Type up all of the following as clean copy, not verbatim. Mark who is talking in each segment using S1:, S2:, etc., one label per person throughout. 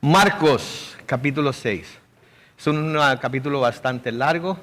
S1: Marcos, capítulo 6. Es un capítulo bastante largo,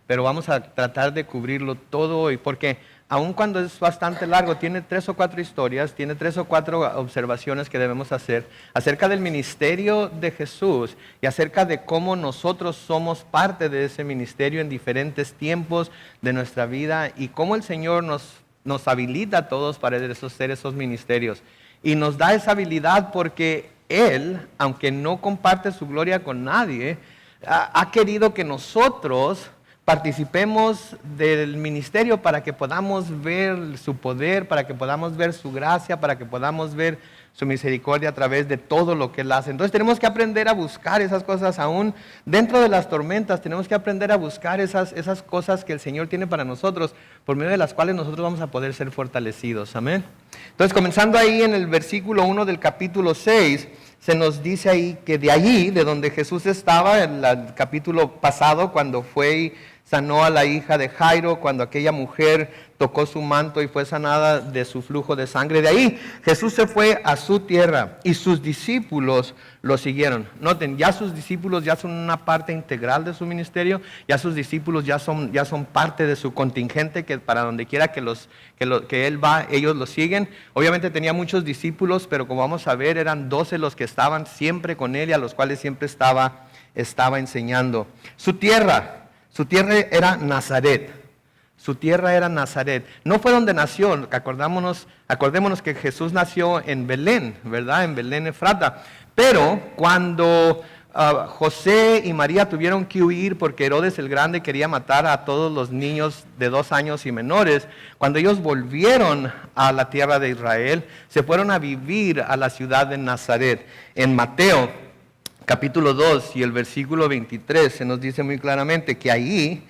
S1: pero vamos a tratar de cubrirlo todo hoy, porque aun cuando es bastante largo, tiene 3 o 4 historias, tiene 3 o 4 observaciones que debemos hacer acerca del ministerio de Jesús y acerca de cómo nosotros somos parte de ese ministerio en diferentes tiempos de nuestra vida y cómo el Señor nos habilita a todos para hacer esos ministerios. Y nos da esa habilidad porque Él, aunque no comparte su gloria con nadie, ha querido que nosotros participemos del ministerio para que podamos ver su poder, para que podamos ver su gracia, para que podamos ver su misericordia a través de todo lo que Él hace. Entonces tenemos que aprender a buscar esas cosas aún dentro de las tormentas. Tenemos que aprender a buscar esas cosas que el Señor tiene para nosotros, por medio de las cuales nosotros vamos a poder ser fortalecidos. Amén. Entonces, comenzando ahí en el versículo 1 del capítulo 6, se nos dice ahí que de allí, de donde Jesús estaba, en el capítulo pasado, cuando fue y sanó a la hija de Jairo, cuando aquella mujer tocó su manto y fue sanada de su flujo de sangre. De ahí Jesús se fue a su tierra y sus discípulos lo siguieron. Noten, ya sus discípulos ya son una parte integral de su ministerio, ya sus discípulos ya son parte de su contingente, que para donde quiera que Él va, ellos lo siguen. Obviamente tenía muchos discípulos, pero como vamos a ver, eran 12 los que estaban siempre con Él y a los cuales siempre estaba enseñando. Su tierra era Nazaret. Su tierra era Nazaret. No fue donde nació. Acordémonos que Jesús nació en Belén, ¿verdad? En Belén Efrata. Pero cuando José y María tuvieron que huir porque Herodes el Grande quería matar a todos los niños de 2 años y menores, cuando ellos volvieron a la tierra de Israel, se fueron a vivir a la ciudad de Nazaret. En Mateo capítulo 2 y el versículo 23 se nos dice muy claramente que ahí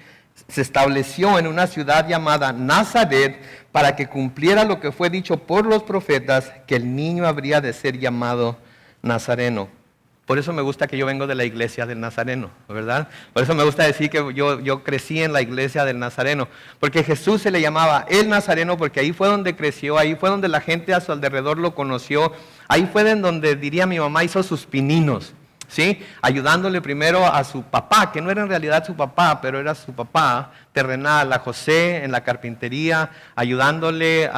S1: se estableció en una ciudad llamada Nazaret para que cumpliera lo que fue dicho por los profetas, que el niño habría de ser llamado Nazareno. Por eso me gusta que yo vengo de la iglesia del Nazareno, ¿verdad? Por eso me gusta decir que yo crecí en la iglesia del Nazareno, porque Jesús se le llamaba el Nazareno, porque ahí fue donde creció, ahí fue donde la gente a su alrededor lo conoció, ahí fue en donde, diría mi mamá, hizo sus pininos. ¿Sí? Ayudándole primero a su papá, que no era en realidad su papá, pero era su papá terrenal, a José en la carpintería, ayudándole,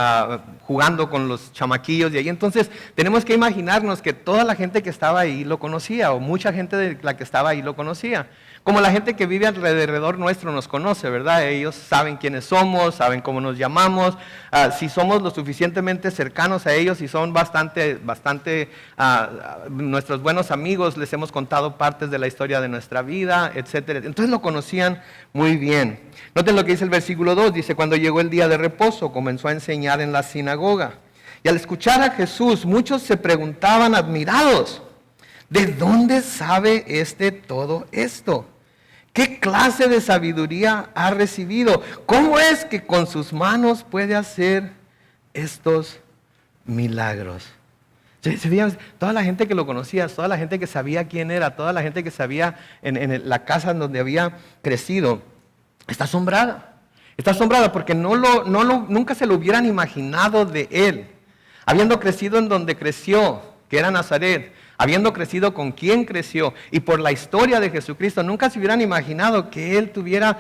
S1: jugando con los chamaquillos de ahí. Entonces tenemos que imaginarnos que toda la gente que estaba ahí lo conocía, o mucha gente de la que estaba ahí lo conocía. Como la gente que vive alrededor nuestro nos conoce, ¿verdad? Ellos saben quiénes somos, saben cómo nos llamamos, si somos lo suficientemente cercanos a ellos, si son bastante nuestros buenos amigos, les hemos contado partes de la historia de nuestra vida, etc. Entonces lo conocían muy bien. Noten lo que dice el versículo 2, dice, cuando llegó el día de reposo, comenzó a enseñar en la sinagoga. Y al escuchar a Jesús, muchos se preguntaban admirados, ¿de dónde sabe todo esto? ¿Qué clase de sabiduría ha recibido? ¿Cómo es que con sus manos puede hacer estos milagros? ¿Se veían? Toda la gente que lo conocía, toda la gente que sabía quién era, toda la gente que sabía en la casa en donde había crecido, está asombrada. Está asombrada porque nunca se lo hubieran imaginado de él. Habiendo crecido en donde creció, que era Nazaret, habiendo crecido con quien creció y por la historia de Jesucristo, nunca se hubieran imaginado que Él tuviera,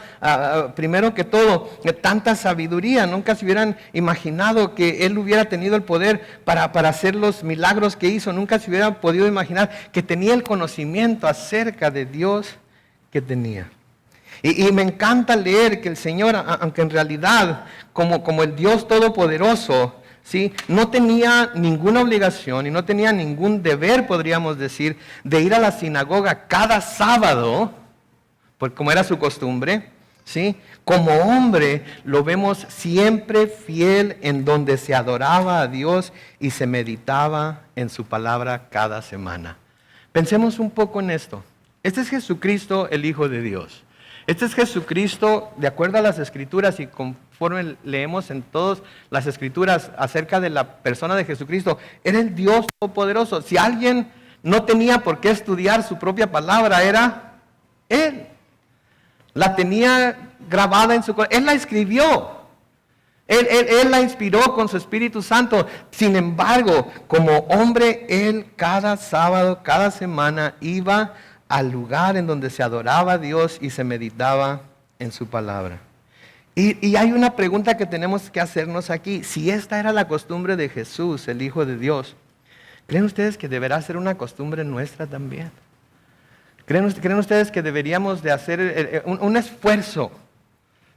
S1: primero que todo, tanta sabiduría. Nunca se hubieran imaginado que Él hubiera tenido el poder para hacer los milagros que hizo. Nunca se hubieran podido imaginar que tenía el conocimiento acerca de Dios que tenía. Y me encanta leer que el Señor, aunque en realidad como el Dios Todopoderoso, ¿sí?, no tenía ninguna obligación y no tenía ningún deber, podríamos decir, de ir a la sinagoga cada sábado, pues como era su costumbre, ¿sí? Como hombre lo vemos siempre fiel en donde se adoraba a Dios y se meditaba en su palabra cada semana. Pensemos un poco en esto. Este es Jesucristo, el Hijo de Dios. Este es Jesucristo, de acuerdo a las Escrituras y conforme leemos en todas las Escrituras acerca de la persona de Jesucristo, era el Dios Todopoderoso. Si alguien no tenía por qué estudiar su propia palabra, era Él. La tenía grabada en su corazón. Él la escribió. Él la inspiró con su Espíritu Santo. Sin embargo, como hombre, Él cada sábado, cada semana iba al lugar en donde se adoraba a Dios y se meditaba en su palabra. Y hay una pregunta que tenemos que hacernos aquí. Si esta era la costumbre de Jesús, el Hijo de Dios, ¿creen ustedes que deberá ser una costumbre nuestra también? ¿Creen ustedes que deberíamos de hacer un esfuerzo?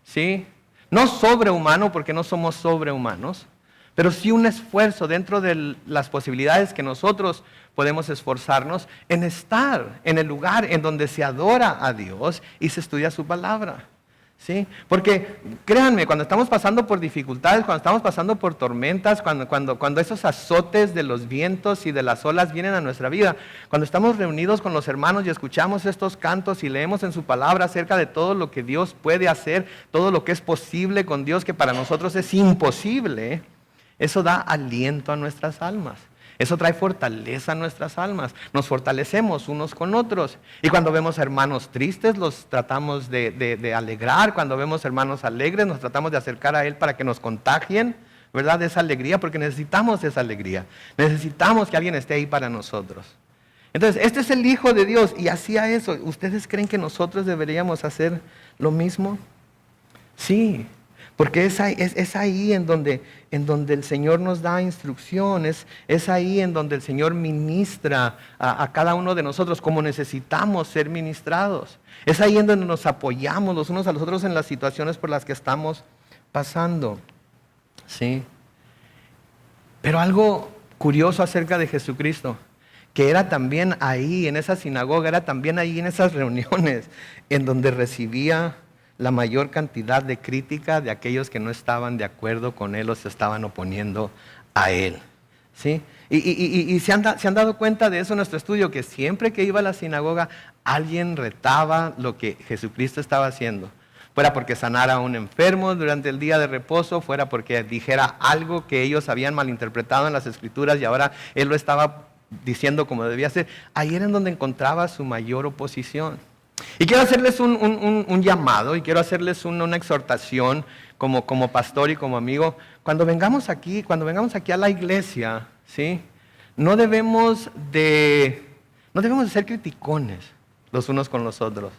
S1: ¿Sí? No sobrehumano, porque no somos sobrehumanos, pero sí un esfuerzo dentro de las posibilidades que nosotros podemos esforzarnos en estar en el lugar en donde se adora a Dios y se estudia su palabra. ¿Sí? Porque créanme, cuando estamos pasando por dificultades, cuando estamos pasando por tormentas, cuando esos azotes de los vientos y de las olas vienen a nuestra vida, cuando estamos reunidos con los hermanos y escuchamos estos cantos y leemos en su palabra acerca de todo lo que Dios puede hacer, todo lo que es posible con Dios, que para nosotros es imposible, eso da aliento a nuestras almas. Eso trae fortaleza a nuestras almas. Nos fortalecemos unos con otros. Y cuando vemos hermanos tristes, los tratamos de alegrar. Cuando vemos hermanos alegres, nos tratamos de acercar a Él para que nos contagien, ¿verdad? De esa alegría, porque necesitamos esa alegría. Necesitamos que alguien esté ahí para nosotros. Entonces, este es el Hijo de Dios y hacía eso. ¿Ustedes creen que nosotros deberíamos hacer lo mismo? Sí. Porque es ahí en donde el Señor nos da instrucciones, es ahí en donde el Señor ministra a cada uno de nosotros como necesitamos ser ministrados. Es ahí en donde nos apoyamos los unos a los otros en las situaciones por las que estamos pasando. ¿Sí? Pero algo curioso acerca de Jesucristo, que era también ahí en esa sinagoga, era también ahí en esas reuniones en donde recibía la mayor cantidad de crítica de aquellos que no estaban de acuerdo con Él o se estaban oponiendo a Él. ¿Sí? Y se han dado cuenta de eso en nuestro estudio, que siempre que iba a la sinagoga, alguien retaba lo que Jesucristo estaba haciendo. Fuera porque sanara a un enfermo durante el día de reposo, fuera porque dijera algo que ellos habían malinterpretado en las Escrituras y ahora Él lo estaba diciendo como debía ser. Ahí era en donde encontraba su mayor oposición. Y quiero hacerles un llamado y quiero hacerles una exhortación como pastor y como amigo. Cuando vengamos aquí a la iglesia, ¿sí? No debemos de ser criticones los unos con los otros.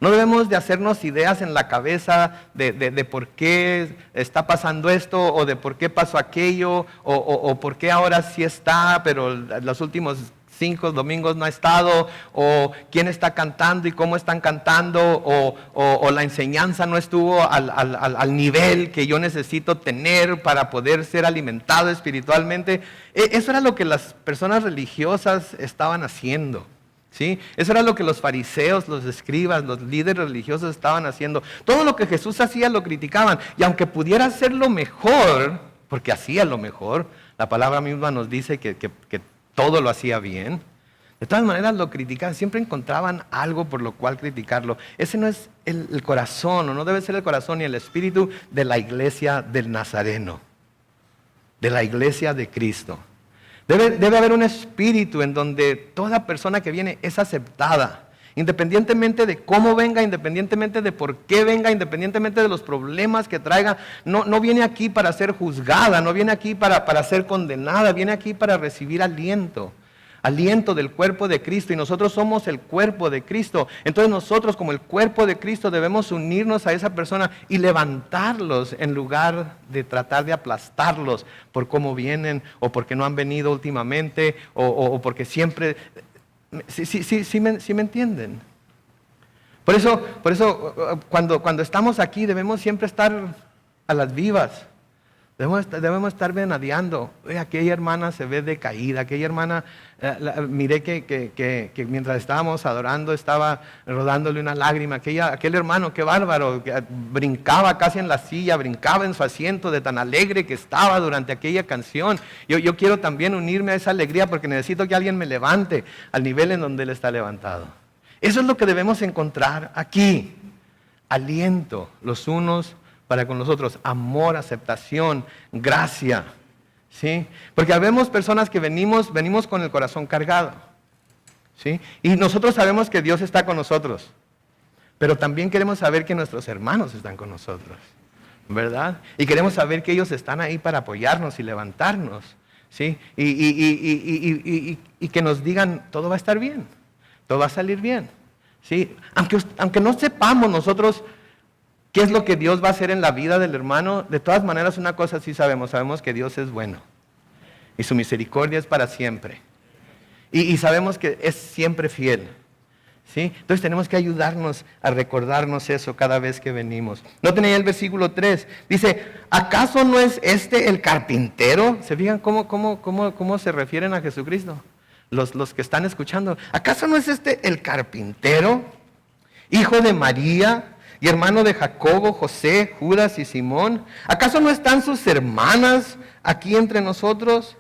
S1: No debemos de hacernos ideas en la cabeza de por qué está pasando esto o de por qué pasó aquello o por qué ahora sí está, pero los últimos 5 domingos no ha estado, o quién está cantando y cómo están cantando, o la enseñanza no estuvo al nivel que yo necesito tener para poder ser alimentado espiritualmente. Eso era lo que las personas religiosas estaban haciendo. ¿Sí? Eso era lo que los fariseos, los escribas, los líderes religiosos estaban haciendo. Todo lo que Jesús hacía lo criticaban, y aunque pudiera hacer lo mejor, porque hacía lo mejor, la palabra misma nos dice que todo lo hacía bien, de todas maneras lo criticaban, siempre encontraban algo por lo cual criticarlo. Ese no es el corazón, o no debe ser el corazón ni el espíritu de la iglesia del Nazareno, de la iglesia de Cristo. Debe haber un espíritu en donde toda persona que viene es aceptada, independientemente de cómo venga, independientemente de por qué venga, independientemente de los problemas que traiga. No viene aquí para ser juzgada, no viene aquí para ser condenada, viene aquí para recibir aliento del cuerpo de Cristo, y nosotros somos el cuerpo de Cristo. Entonces nosotros, como el cuerpo de Cristo, debemos unirnos a esa persona y levantarlos en lugar de tratar de aplastarlos por cómo vienen o porque no han venido últimamente o porque siempre... Sí me entienden. Por eso cuando estamos aquí debemos siempre estar a las vivas. Debemos estar venadeando. Oye, aquella hermana se ve decaída, aquella hermana, miré que mientras estábamos adorando estaba rodándole una lágrima. Aquel hermano, qué bárbaro, que brincaba casi en la silla, brincaba en su asiento de tan alegre que estaba durante aquella canción. Yo quiero también unirme a esa alegría porque necesito que alguien me levante al nivel en donde él está levantado. Eso es lo que debemos encontrar aquí. Aliento los unos para con los otros, amor, aceptación, gracia, ¿sí? Porque habemos personas que venimos con el corazón cargado, ¿sí? Y nosotros sabemos que Dios está con nosotros, pero también queremos saber que nuestros hermanos están con nosotros. ¿verdad? Y queremos saber que ellos están ahí para apoyarnos y levantarnos, ¿sí? Y que nos digan, todo va a estar bien, todo va a salir bien, ¿sí? Aunque no sepamos nosotros qué es lo que Dios va a hacer en la vida del hermano, de todas maneras una cosa sí sabemos que Dios es bueno y su misericordia es para siempre. Y sabemos que es siempre fiel. ¿Sí? Entonces tenemos que ayudarnos a recordarnos eso cada vez que venimos. Noten ahí el versículo 3. Dice, ¿acaso no es este el carpintero? ¿Se fijan cómo se refieren a Jesucristo? Los que están escuchando. ¿Acaso no es este el carpintero? Hijo de María y hermano de Jacobo, José, Judas y Simón. ¿Acaso no están sus hermanas aquí entre nosotros?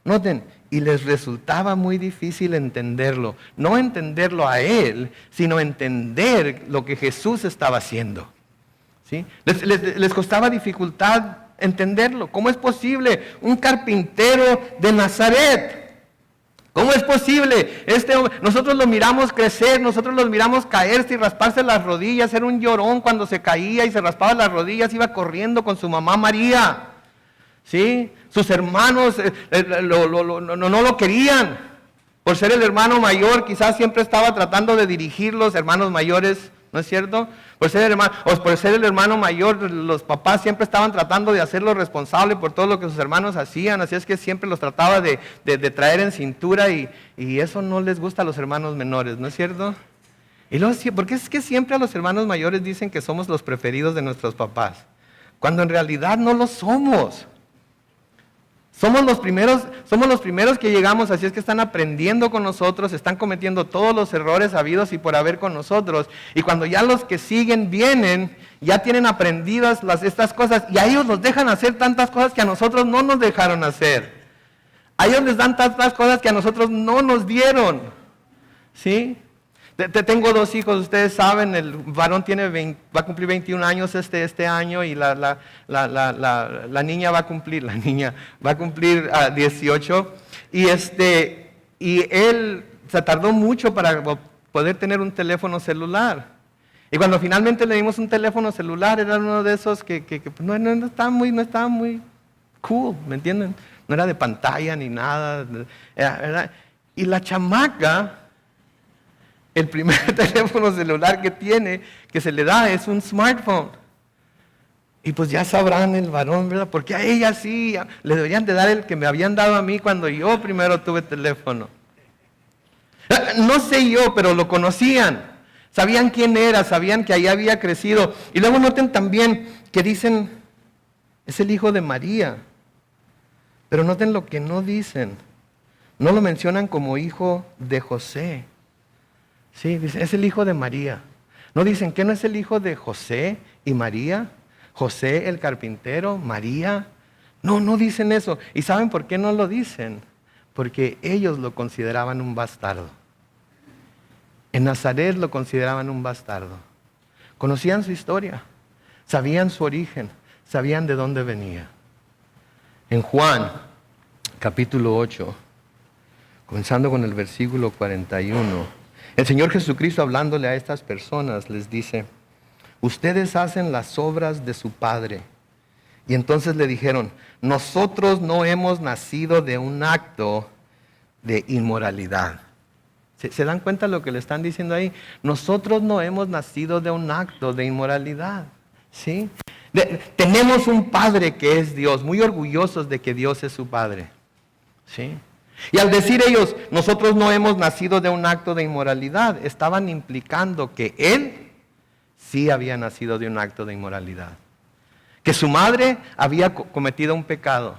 S1: Noten, y les resultaba muy difícil entenderlo. No entenderlo a él, sino entender lo que Jesús estaba haciendo. ¿Sí? Les costaba dificultad entenderlo. ¿Cómo es posible? Un carpintero de Nazaret. ¿Cómo es posible? Este hombre, nosotros lo miramos crecer, nosotros lo miramos caerse y rasparse las rodillas, era un llorón cuando se caía y se raspaba las rodillas, iba corriendo con su mamá María. ¿Sí? Sus hermanos no lo querían. Por ser el hermano mayor, quizás siempre estaba tratando de dirigir los hermanos mayores, ¿no es cierto? Por ser el hermano mayor, los papás siempre estaban tratando de hacerlo responsable por todo lo que sus hermanos hacían, así es que siempre los trataba de traer en cintura y eso no les gusta a los hermanos menores, ¿no es cierto? Y luego, ¿por qué es que siempre a los hermanos mayores dicen que somos los preferidos de nuestros papás? Cuando en realidad no lo somos. Somos los primeros que llegamos, así es que están aprendiendo con nosotros, están cometiendo todos los errores habidos y por haber con nosotros. Y cuando ya los que siguen vienen, ya tienen aprendidas estas cosas y a ellos los dejan hacer tantas cosas que a nosotros no nos dejaron hacer. A ellos les dan tantas cosas que a nosotros no nos dieron. ¿Sí? Tengo 2 hijos, ustedes saben, el varón va a cumplir 21 años este año y la niña va a cumplir 18 y él se tardó mucho para poder tener un teléfono celular. Y cuando finalmente le dimos un teléfono celular, era uno de esos que no estaba muy cool, ¿me entienden? No era de pantalla ni nada. Y la chamaca, el primer teléfono celular que se le da es un smartphone. Y pues ya sabrán el varón, ¿verdad? Porque a ella sí, le deberían de dar el que me habían dado a mí cuando yo primero tuve teléfono. No sé yo, pero lo conocían. Sabían quién era, sabían que ahí había crecido. Y luego noten también que dicen, es el hijo de María. Pero noten lo que no dicen. No lo mencionan como hijo de José. Sí, dice, es el hijo de María. No dicen que no es el hijo de José y María. José el carpintero, María. No dicen eso. ¿Y saben por qué no lo dicen? Porque ellos lo consideraban un bastardo. En Nazaret lo consideraban un bastardo. Conocían su historia, sabían su origen, sabían de dónde venía. En Juan, capítulo 8, comenzando con el versículo 41, el Señor Jesucristo, hablándole a estas personas, les dice, ustedes hacen las obras de su Padre. Y entonces le dijeron, nosotros no hemos nacido de un acto de inmoralidad. ¿Se dan cuenta de lo que le están diciendo ahí? Nosotros no hemos nacido de un acto de inmoralidad. ¿Sí? Tenemos un Padre que es Dios, muy orgullosos de que Dios es su Padre. ¿Sí? Y al decir ellos, nosotros no hemos nacido de un acto de inmoralidad, estaban implicando que Él sí había nacido de un acto de inmoralidad. Que su madre había cometido un pecado.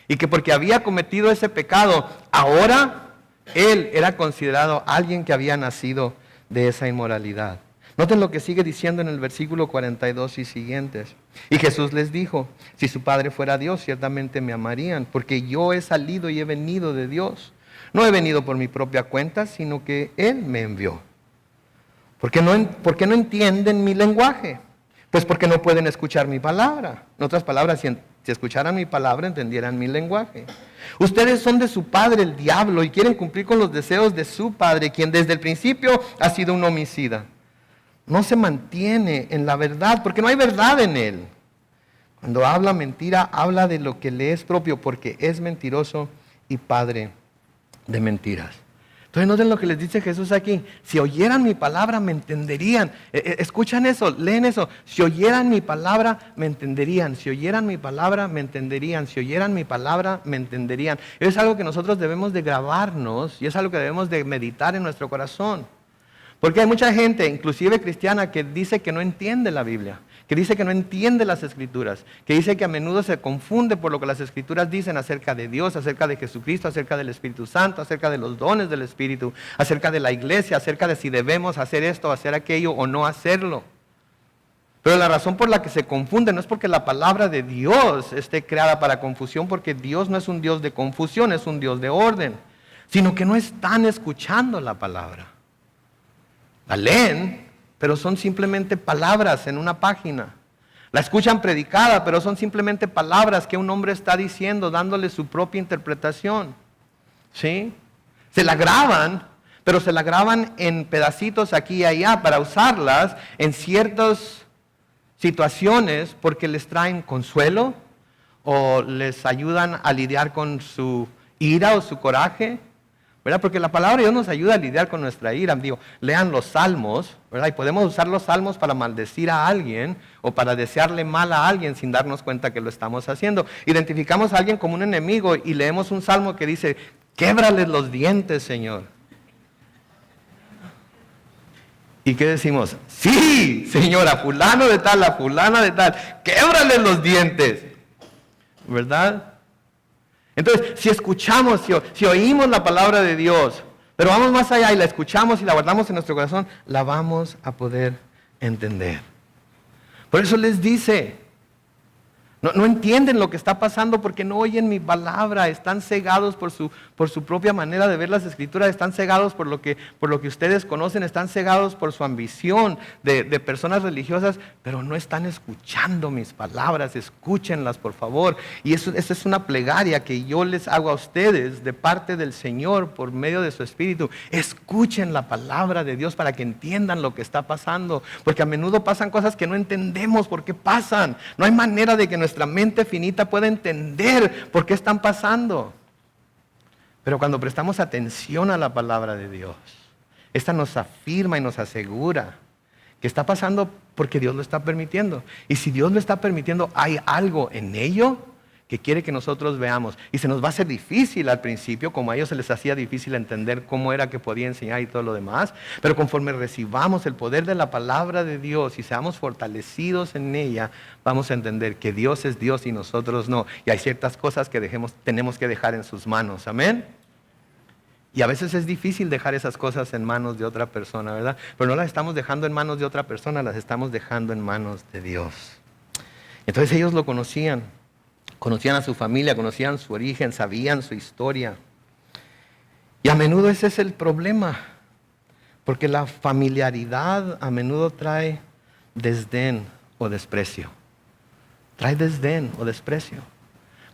S1: Y que porque había cometido ese pecado, ahora Él era considerado alguien que había nacido de esa inmoralidad. Noten lo que sigue diciendo en el versículo 42 y siguientes. Y Jesús les dijo, si su Padre fuera Dios, ciertamente me amarían, porque yo he salido y he venido de Dios. No he venido por mi propia cuenta, sino que Él me envió. ¿Por qué no entienden mi lenguaje? Pues porque no pueden escuchar mi palabra. En otras palabras, si escucharan mi palabra, entendieran mi lenguaje. Ustedes son de su padre, el diablo, y quieren cumplir con los deseos de su padre, quien desde el principio ha sido un homicida. No se mantiene en la verdad, porque no hay verdad en él. Cuando habla mentira, habla de lo que le es propio, porque es mentiroso y padre de mentiras. Entonces noten lo que les dice Jesús aquí. Si oyeran mi palabra, me entenderían. Escuchan eso, leen eso. Si oyeran mi palabra, me entenderían. Si oyeran mi palabra, me entenderían. Si oyeran mi palabra, me entenderían. Es algo que nosotros debemos de grabarnos y es algo que debemos de meditar en nuestro corazón. Porque hay mucha gente, inclusive cristiana, que dice que no entiende la Biblia, que dice que no entiende las Escrituras, que dice que a menudo se confunde por lo que las Escrituras dicen acerca de Dios, acerca de Jesucristo, acerca del Espíritu Santo, acerca de los dones del Espíritu, acerca de la iglesia, acerca de si debemos hacer esto, hacer aquello o no hacerlo. Pero la razón por la que se confunde no es porque la palabra de Dios esté creada para confusión, porque Dios no es un Dios de confusión, es un Dios de orden, sino que no están escuchando la palabra. La leen, pero son simplemente palabras en una página. La escuchan predicada, pero son simplemente palabras que un hombre está diciendo, dándole su propia interpretación. ¿Sí? Se la graban, pero se la graban en pedacitos aquí y allá para usarlas en ciertas situaciones porque les traen consuelo o les ayudan a lidiar con su ira o su coraje. ¿Verdad? Porque la palabra de Dios nos ayuda a lidiar con nuestra ira. Digo, lean los salmos, ¿verdad? Y podemos usar los salmos para maldecir a alguien o para desearle mal a alguien sin darnos cuenta que lo estamos haciendo. Identificamos a alguien como un enemigo y leemos un salmo que dice, québrales los dientes, Señor. ¿Y qué decimos? Sí, Señor, a fulano de tal, a fulana de tal, québrales los dientes. ¿Verdad? Entonces, si escuchamos, si oímos la palabra de Dios, pero vamos más allá y la escuchamos y la guardamos en nuestro corazón, la vamos a poder entender. Por eso les dice, no entienden lo que está pasando porque no oyen mi palabra, están cegados por su propia manera de ver las Escrituras, están cegados por lo que ustedes conocen, están cegados por su ambición de personas religiosas, pero no están escuchando mis palabras, escúchenlas por favor. Y esa es una plegaria que yo les hago a ustedes de parte del Señor por medio de su Espíritu. Escuchen la palabra de Dios para que entiendan lo que está pasando, porque a menudo pasan cosas que no entendemos por qué pasan. No hay manera de que nuestra mente finita pueda entender por qué están pasando. Pero cuando prestamos atención a la palabra de Dios, esta nos afirma y nos asegura que está pasando porque Dios lo está permitiendo. Y si Dios lo está permitiendo, hay algo en ello que quiere que nosotros veamos. Y se nos va a hacer difícil al principio, como a ellos se les hacía difícil entender cómo era que podía enseñar y todo lo demás. Pero conforme recibamos el poder de la palabra de Dios y seamos fortalecidos en ella, vamos a entender que Dios es Dios y nosotros no. Y hay ciertas cosas que tenemos que dejar en sus manos. Amén. Y a veces es difícil dejar esas cosas en manos de otra persona, ¿verdad? Pero no las estamos dejando en manos de otra persona, las estamos dejando en manos de Dios. Entonces ellos lo conocían a su familia, conocían su origen, sabían su historia. Y a menudo ese es el problema, porque la familiaridad a menudo trae desdén o desprecio. Trae desdén o desprecio.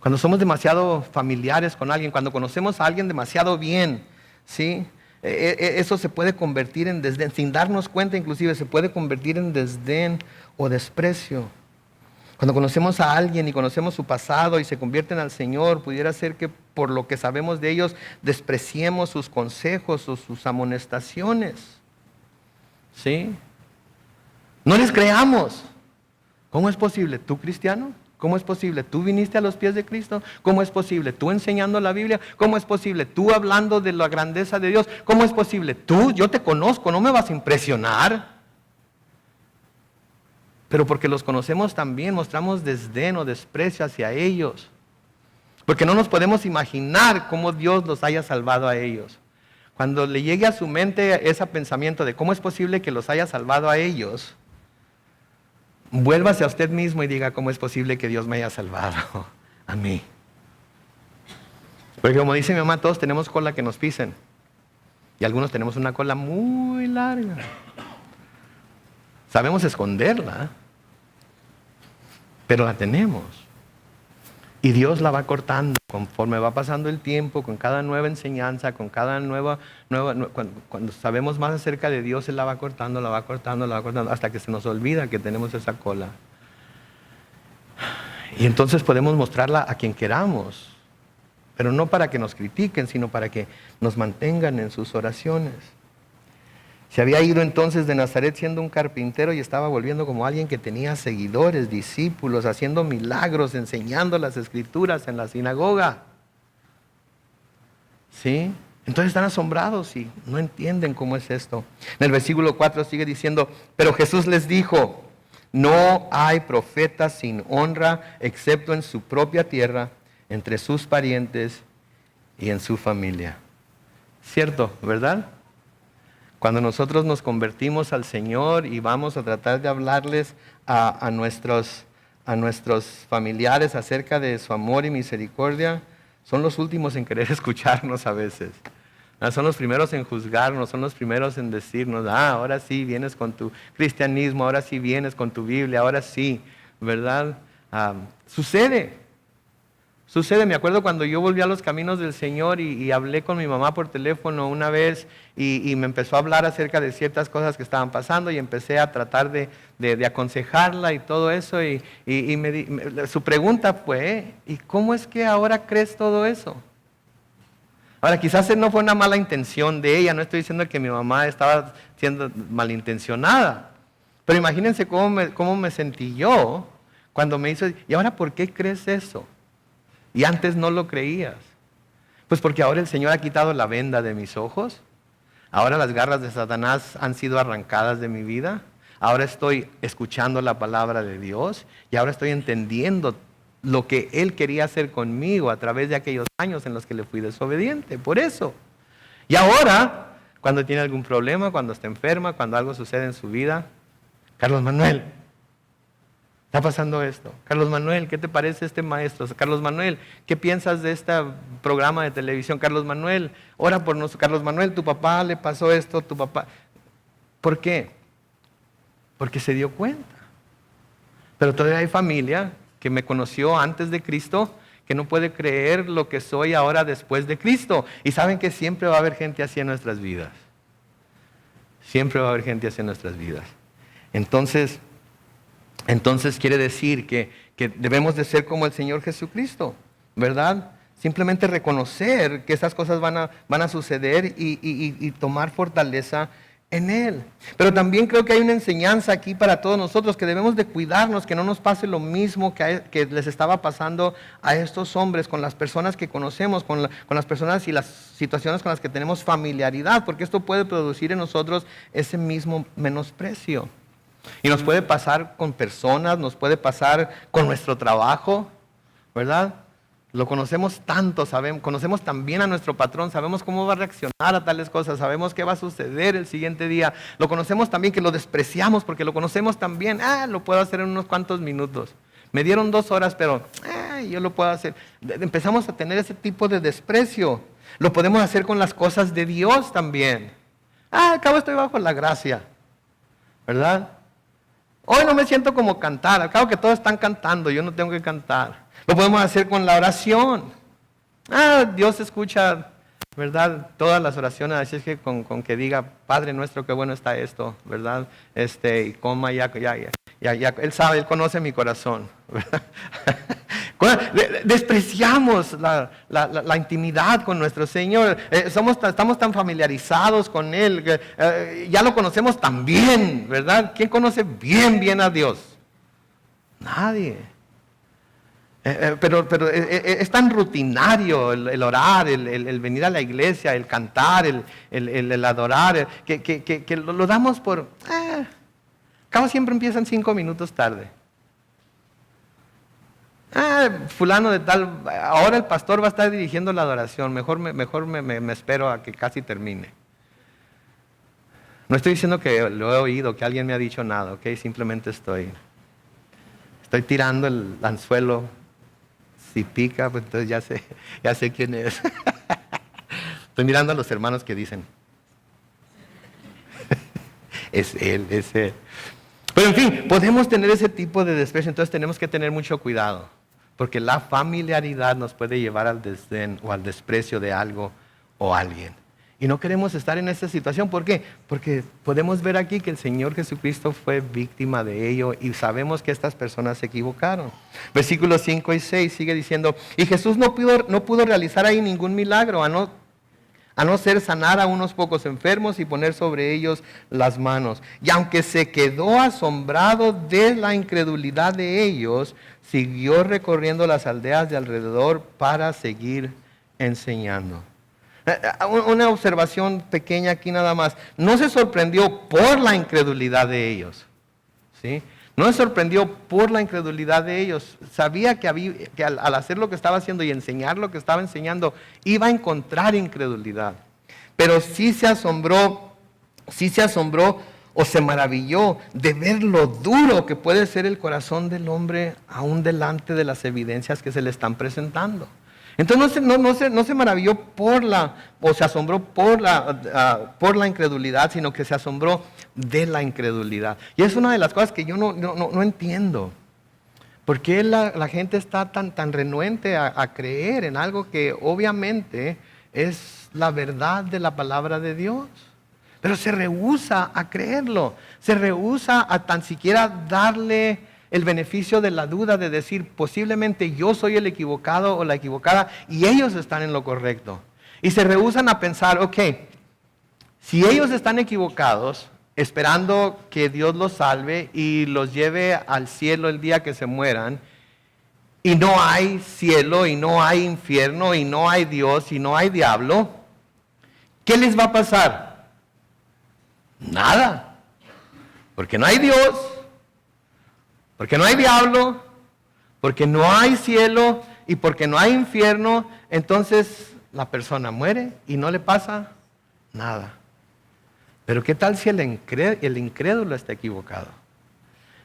S1: Cuando somos demasiado familiares con alguien, cuando conocemos a alguien demasiado bien, ¿sí? Eso se puede convertir en desdén, sin darnos cuenta inclusive se puede convertir en desdén o desprecio. Cuando conocemos a alguien y conocemos su pasado y se convierten al Señor, pudiera ser que por lo que sabemos de ellos despreciemos sus consejos o sus amonestaciones. ¿Sí? No les creamos. ¿Cómo es posible? ¿Tú cristiano? ¿Cómo es posible? ¿Tú viniste a los pies de Cristo? ¿Cómo es posible? ¿Tú enseñando la Biblia? ¿Cómo es posible? ¿Tú hablando de la grandeza de Dios? ¿Cómo es posible? Tú, yo te conozco, no me vas a impresionar. Pero porque los conocemos también, mostramos desdén o desprecio hacia ellos. Porque no nos podemos imaginar cómo Dios los haya salvado a ellos. Cuando le llegue a su mente ese pensamiento de cómo es posible que los haya salvado a ellos, vuélvase a usted mismo y diga cómo es posible que Dios me haya salvado a mí. Porque como dice mi mamá, todos tenemos cola que nos pisen. Y algunos tenemos una cola muy larga. Sabemos esconderla, pero la tenemos. Y Dios la va cortando conforme va pasando el tiempo, con cada nueva enseñanza, con cada cuando sabemos más acerca de Dios, Él la va cortando, hasta que se nos olvida que tenemos esa cola. Y entonces podemos mostrarla a quien queramos, pero no para que nos critiquen, sino para que nos mantengan en sus oraciones. Se había ido entonces de Nazaret siendo un carpintero y estaba volviendo como alguien que tenía seguidores, discípulos, haciendo milagros, enseñando las escrituras en la sinagoga. ¿Sí? Entonces están asombrados y no entienden cómo es esto. En el versículo 4 sigue diciendo, pero Jesús les dijo, no hay profeta sin honra excepto en su propia tierra, entre sus parientes y en su familia. Cierto, ¿verdad? Cuando nosotros nos convertimos al Señor y vamos a tratar de hablarles a nuestros familiares acerca de su amor y misericordia, son los últimos en querer escucharnos a veces. Son los primeros en juzgarnos, son los primeros en decirnos, ahora sí vienes con tu cristianismo, ahora sí vienes con tu Biblia, ahora sí, ¿verdad? Sucede, me acuerdo cuando yo volví a los caminos del Señor y hablé con mi mamá por teléfono una vez y me empezó a hablar acerca de ciertas cosas que estaban pasando y empecé a tratar de aconsejarla y todo eso y su pregunta fue, ¿y cómo es que ahora crees todo eso? Ahora, quizás no fue una mala intención de ella, no estoy diciendo que mi mamá estaba siendo malintencionada, pero imagínense cómo me sentí yo cuando me hizo, ¿y ahora por qué crees eso? Y antes no lo creías. Pues porque ahora el Señor ha quitado la venda de mis ojos, ahora las garras de Satanás han sido arrancadas de mi vida, ahora estoy escuchando la palabra de Dios y ahora estoy entendiendo lo que Él quería hacer conmigo a través de aquellos años en los que le fui desobediente, por eso. Y ahora, cuando tiene algún problema, cuando está enferma, cuando algo sucede en su vida, Carlos Manuel, está pasando esto. Carlos Manuel, ¿qué te parece este maestro? Carlos Manuel, ¿qué piensas de este programa de televisión? Carlos Manuel, ora por nosotros. Carlos Manuel, tu papá le pasó esto, tu papá. ¿Por qué? Porque se dio cuenta. Pero todavía hay familia que me conoció antes de Cristo, que no puede creer lo que soy ahora después de Cristo. Y saben que siempre va a haber gente así en nuestras vidas. Siempre va a haber gente así en nuestras vidas. Entonces quiere decir que debemos de ser como el Señor Jesucristo, ¿verdad? Simplemente reconocer que esas cosas van a suceder y tomar fortaleza en Él. Pero también creo que hay una enseñanza aquí para todos nosotros, que debemos de cuidarnos, que no nos pase lo mismo que les estaba pasando a estos hombres, con las personas que conocemos, con las personas y las situaciones con las que tenemos familiaridad, porque esto puede producir en nosotros ese mismo menosprecio. Y nos puede pasar con personas, nos puede pasar con nuestro trabajo, ¿verdad? Lo conocemos tanto, conocemos también a nuestro patrón, sabemos cómo va a reaccionar a tales cosas, sabemos qué va a suceder el siguiente día. Lo conocemos también, que lo despreciamos porque lo conocemos también. Lo puedo hacer en unos cuantos minutos. Me dieron 2 horas, pero yo lo puedo hacer. Empezamos a tener ese tipo de desprecio. Lo podemos hacer con las cosas de Dios también. Al cabo estoy bajo la gracia, ¿verdad? Hoy no me siento como cantar, al cabo que todos están cantando, yo no tengo que cantar. Lo podemos hacer con la oración. Dios escucha, ¿verdad? Todas las oraciones, así es que con que diga, Padre nuestro, qué bueno está esto, ¿verdad? Y coma ya, Él sabe, Él conoce mi corazón, ¿verdad? Despreciamos la intimidad con nuestro Señor. Estamos tan familiarizados con Él, ya lo conocemos tan bien, ¿verdad? ¿Quién conoce bien a Dios? Nadie. Pero es tan rutinario el orar, el venir a la iglesia, el cantar, el adorar, que lo damos por... Cabo siempre empiezan 5 minutos tarde. Fulano de tal, ahora el pastor va a estar dirigiendo la adoración, mejor me espero a que casi termine. No estoy diciendo que lo he oído, que alguien me ha dicho nada, ¿ok? Simplemente estoy tirando el anzuelo. Si pica, pues entonces ya sé quién es. Estoy mirando a los hermanos que dicen, es él. Pero en fin, podemos tener ese tipo de desprecio, entonces tenemos que tener mucho cuidado, porque la familiaridad nos puede llevar al desdén o al desprecio de algo o alguien. Y no queremos estar en esta situación. ¿Por qué? Porque podemos ver aquí que el Señor Jesucristo fue víctima de ello y sabemos que estas personas se equivocaron. Versículos 5 y 6 sigue diciendo, y Jesús no pudo realizar ahí ningún milagro, a no ser sanar a unos pocos enfermos y poner sobre ellos las manos. Y aunque se quedó asombrado de la incredulidad de ellos, siguió recorriendo las aldeas de alrededor para seguir enseñando. Una observación pequeña aquí nada más. No se sorprendió por la incredulidad de ellos, ¿sí? No se sorprendió por la incredulidad de ellos. Sabía que al hacer lo que estaba haciendo y enseñar lo que estaba enseñando, iba a encontrar incredulidad. Pero sí se asombró o se maravilló de ver lo duro que puede ser el corazón del hombre aún delante de las evidencias que se le están presentando. Entonces no se maravilló o se asombró por la incredulidad, sino que se asombró de la incredulidad. Y es una de las cosas que yo no entiendo. ¿Por qué la gente está tan renuente a creer en algo que obviamente es la verdad de la palabra de Dios? Pero se rehúsa a creerlo, se rehúsa a tan siquiera darle el beneficio de la duda de decir, posiblemente yo soy el equivocado o la equivocada y ellos están en lo correcto. Y se rehúsan a pensar, ok, si ellos están equivocados, esperando que Dios los salve y los lleve al cielo el día que se mueran, y no hay cielo, y no hay infierno, y no hay Dios, y no hay diablo, ¿qué les va a pasar? Nada, porque no hay Dios, porque no hay diablo, porque no hay cielo y porque no hay infierno, entonces la persona muere y no le pasa nada. Pero ¿qué tal si el incrédulo está equivocado?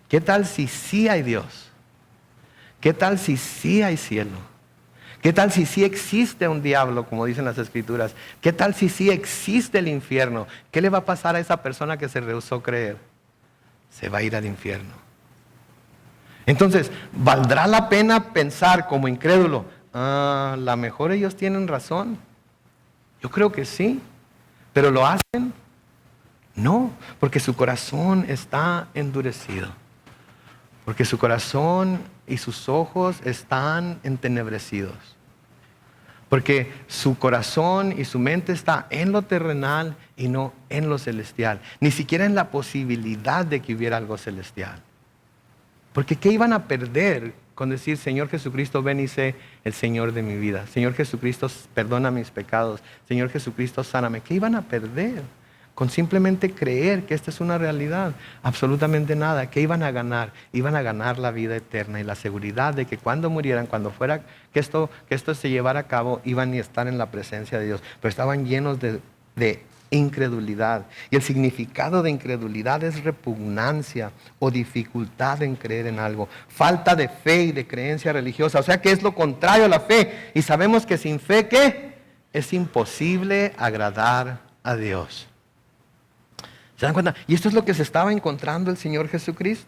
S1: ¿Qué tal si sí hay Dios? ¿Qué tal si sí hay cielo? ¿Qué tal si sí existe un diablo, como dicen las Escrituras? ¿Qué tal si sí existe el infierno? ¿Qué le va a pasar a esa persona que se rehusó creer? Se va a ir al infierno. Entonces, ¿valdrá la pena pensar como incrédulo? A lo mejor ellos tienen razón. Yo creo que sí. ¿Pero lo hacen? No, porque su corazón está endurecido. Porque su corazón y sus ojos están entenebrecidos. Porque su corazón y su mente está en lo terrenal y no en lo celestial. Ni siquiera en la posibilidad de que hubiera algo celestial. Porque ¿qué iban a perder con decir, Señor Jesucristo, ven y sé el Señor de mi vida? Señor Jesucristo, perdona mis pecados. Señor Jesucristo, sáname. ¿Qué iban a perder con simplemente creer que esta es una realidad? Absolutamente nada. ¿Qué iban a ganar? Iban a ganar la vida eterna y la seguridad de que cuando murieran, cuando fuera que esto se llevara a cabo, iban a estar en la presencia de Dios. Pero estaban llenos de incredulidad. Y el significado de incredulidad es repugnancia o dificultad en creer en algo. Falta de fe y de creencia religiosa. O sea que es lo contrario a la fe. Y sabemos que sin fe, ¿qué? Es imposible agradar a Dios. ¿Se dan cuenta? Y esto es lo que se estaba encontrando el Señor Jesucristo.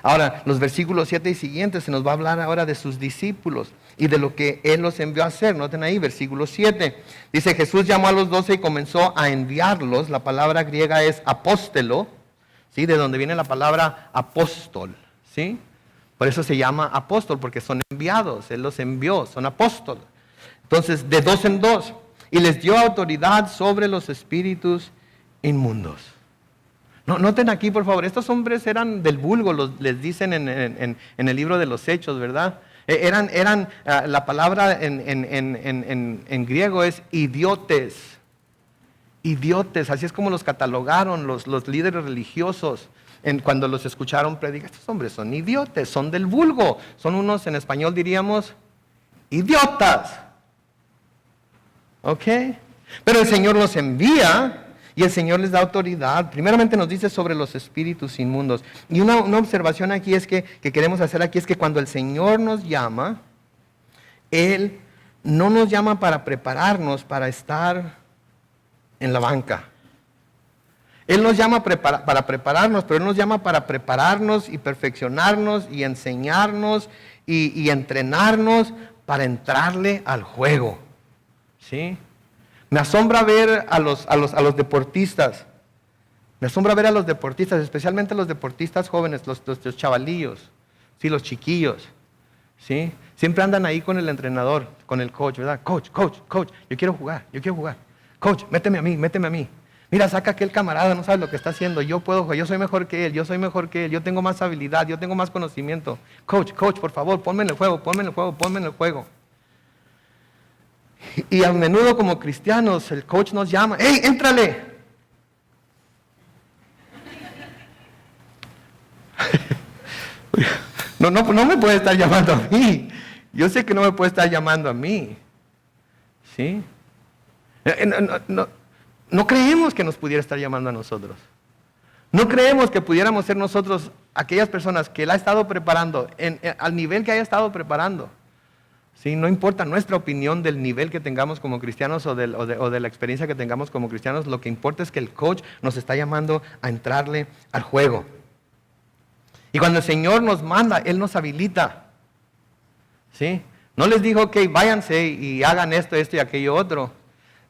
S1: Ahora, los versículos 7 y siguientes se nos va a hablar ahora de sus discípulos y de lo que Él los envió a hacer. Noten ahí, versículo 7. Dice, Jesús llamó a los 12 y comenzó a enviarlos. La palabra griega es apóstelo, ¿sí? De donde viene la palabra apóstol, ¿sí? Por eso se llama apóstol, porque son enviados. Él los envió, son apóstoles. Entonces, de dos en dos. Y les dio autoridad sobre los espíritus inmundos. Noten aquí, por favor, estos hombres eran del vulgo, les dicen en el libro de los Hechos, ¿verdad? La palabra en griego es idiotes. Idiotes, así es como los catalogaron los líderes religiosos cuando los escucharon predicar. Estos hombres son idiotes, son del vulgo, son unos, en español diríamos, idiotas. ¿Ok? Pero el Señor los envía. Y el Señor les da autoridad. Primeramente nos dice sobre los espíritus inmundos. Y una observación aquí es que queremos hacer aquí es que cuando el Señor nos llama, Él no nos llama para prepararnos para estar en la banca. Él nos llama para prepararnos, pero Él nos llama para prepararnos y perfeccionarnos y enseñarnos y entrenarnos para entrarle al juego. ¿Sí? Me asombra ver a los deportistas. Me asombra ver a los deportistas, especialmente a los deportistas jóvenes, los chavalillos, ¿sí? Los chiquillos. ¿Sí? Siempre andan ahí con el entrenador, con el coach, ¿verdad? Coach, yo quiero jugar. Coach, méteme a mí. Mira, saca aquel camarada, no sabes lo que está haciendo. Yo puedo jugar, yo soy mejor que él, yo tengo más habilidad, yo tengo más conocimiento. Coach, por favor, ponme en el juego. Y a menudo como cristianos, el coach nos llama, ¡hey, éntrale! No me puede estar llamando a mí. Yo sé que no me puede estar llamando a mí. ¿Sí? No creemos que nos pudiera estar llamando a nosotros. No creemos que pudiéramos ser nosotros aquellas personas que Él ha estado preparando, al nivel que haya estado preparando. ¿Sí? No importa nuestra opinión del nivel que tengamos como cristianos o de la experiencia que tengamos como cristianos, lo que importa es que el coach nos está llamando a entrarle al juego. Y cuando el Señor nos manda, Él nos habilita. ¿Sí? No les dijo, ok, váyanse y hagan esto y aquello otro.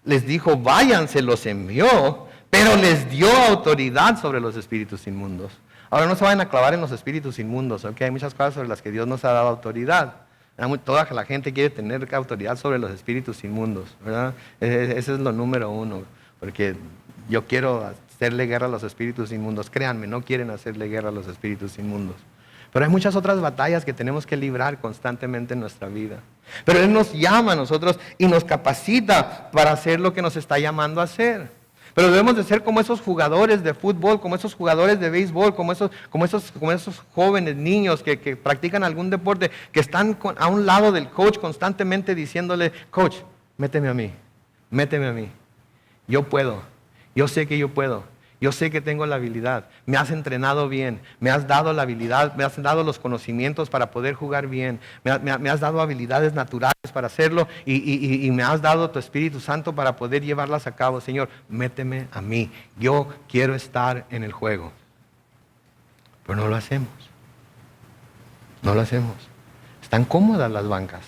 S1: Les dijo, váyanse, los envió, pero les dio autoridad sobre los espíritus inmundos. Ahora no se vayan a clavar en los espíritus inmundos, ¿ok? Hay muchas cosas sobre las que Dios nos ha dado autoridad. Toda la gente quiere tener autoridad sobre los espíritus inmundos, ¿verdad? Ese es lo número uno, porque yo quiero hacerle guerra a los espíritus inmundos. Créanme, no quieren hacerle guerra a los espíritus inmundos. Pero hay muchas otras batallas que tenemos que librar constantemente en nuestra vida. Pero Él nos llama a nosotros y nos capacita para hacer lo que nos está llamando a hacer. Pero debemos de ser como esos jugadores de fútbol, como esos jugadores de béisbol, como esos jóvenes, niños que practican algún deporte, que están a un lado del coach constantemente diciéndole, coach, méteme a mí. Yo puedo, yo sé que yo puedo. Yo sé que tengo la habilidad, me has entrenado bien, me has dado la habilidad, me has dado los conocimientos para poder jugar bien, me has dado habilidades naturales para hacerlo y me has dado tu Espíritu Santo para poder llevarlas a cabo. Señor, méteme a mí, yo quiero estar en el juego. Pero no lo hacemos. Están cómodas las bancas,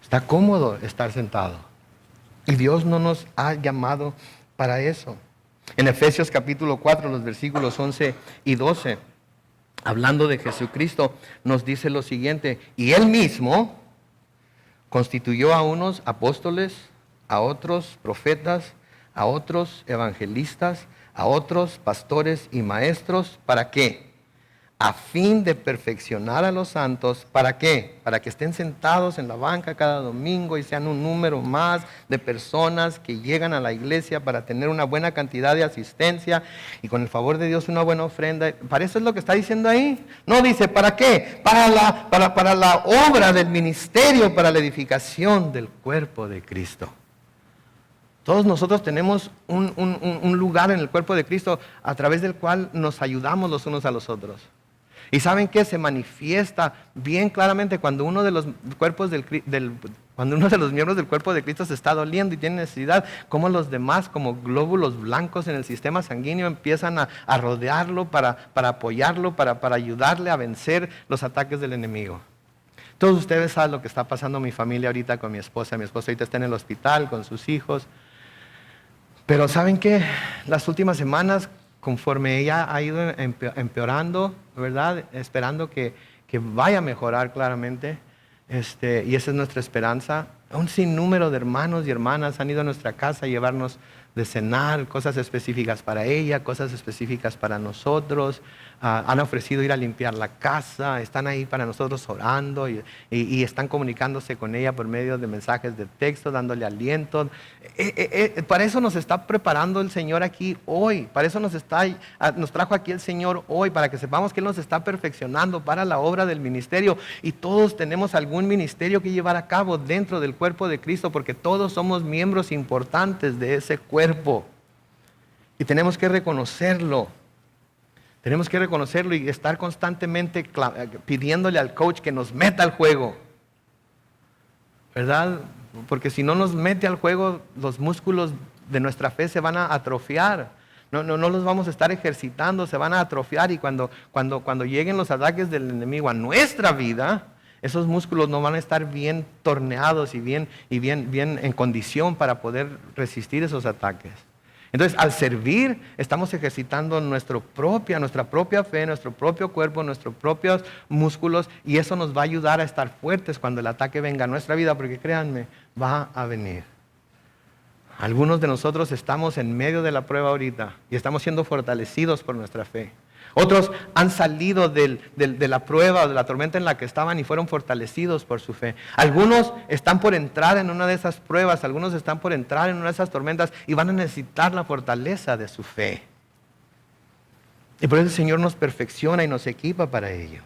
S1: está cómodo estar sentado. Y Dios no nos ha llamado para eso. En Efesios capítulo 4, los versículos 11 y 12, hablando de Jesucristo, nos dice lo siguiente: y Él mismo constituyó a unos apóstoles, a otros profetas, a otros evangelistas, a otros pastores y maestros. ¿Para qué? A fin de perfeccionar a los santos. ¿Para qué? Para que estén sentados en la banca cada domingo y sean un número más de personas que llegan a la iglesia para tener una buena cantidad de asistencia y con el favor de Dios una buena ofrenda. Para eso es lo que está diciendo ahí. No dice, ¿para qué? Para la obra del ministerio, para la edificación del cuerpo de Cristo. Todos nosotros tenemos un lugar en el cuerpo de Cristo a través del cual nos ayudamos los unos a los otros. Y ¿saben qué? Se manifiesta bien claramente cuando uno de los miembros del cuerpo de Cristo se está doliendo y tiene necesidad, como los demás, como glóbulos blancos en el sistema sanguíneo, empiezan a rodearlo para apoyarlo, para ayudarle a vencer los ataques del enemigo. Todos ustedes saben lo que está pasando en mi familia ahorita con mi esposa. Mi esposa ahorita está en el hospital con sus hijos. Pero ¿saben qué? Las últimas semanas, conforme ella ha ido empeorando, ¿verdad? Esperando que vaya a mejorar claramente, y esa es nuestra esperanza. Un sinnúmero de hermanos y hermanas han ido a nuestra casa a llevarnos de cenar, cosas específicas para ella, cosas específicas para nosotros. Han ofrecido ir a limpiar la casa, están ahí para nosotros orando y están comunicándose con ella por medio de mensajes de texto, dándole aliento. Para eso nos está preparando el Señor aquí hoy, para eso nos trajo aquí el Señor hoy, para que sepamos que Él nos está perfeccionando para la obra del ministerio. Y todos tenemos algún ministerio que llevar a cabo dentro del cuerpo de Cristo, porque todos somos miembros importantes de ese cuerpo. Y tenemos que reconocerlo. Tenemos que reconocerlo y estar constantemente pidiéndole al coach que nos meta al juego, ¿verdad? Porque si no nos mete al juego, los músculos de nuestra fe se van a atrofiar. No los vamos a estar ejercitando, se van a atrofiar, y cuando lleguen los ataques del enemigo a nuestra vida, Esos músculos no van a estar bien torneados y bien en condición para poder resistir esos ataques. Entonces, al servir, estamos ejercitando nuestra propia fe, nuestro propio cuerpo, nuestros propios músculos, y eso nos va a ayudar a estar fuertes cuando el ataque venga a nuestra vida, porque créanme, va a venir. Algunos de nosotros estamos en medio de la prueba ahorita y estamos siendo fortalecidos por nuestra fe. Otros han salido de la prueba o de la tormenta en la que estaban y fueron fortalecidos por su fe. Algunos están por entrar en una de esas pruebas, algunos están por entrar en una de esas tormentas y van a necesitar la fortaleza de su fe. Y por eso el Señor nos perfecciona y nos equipa para ello.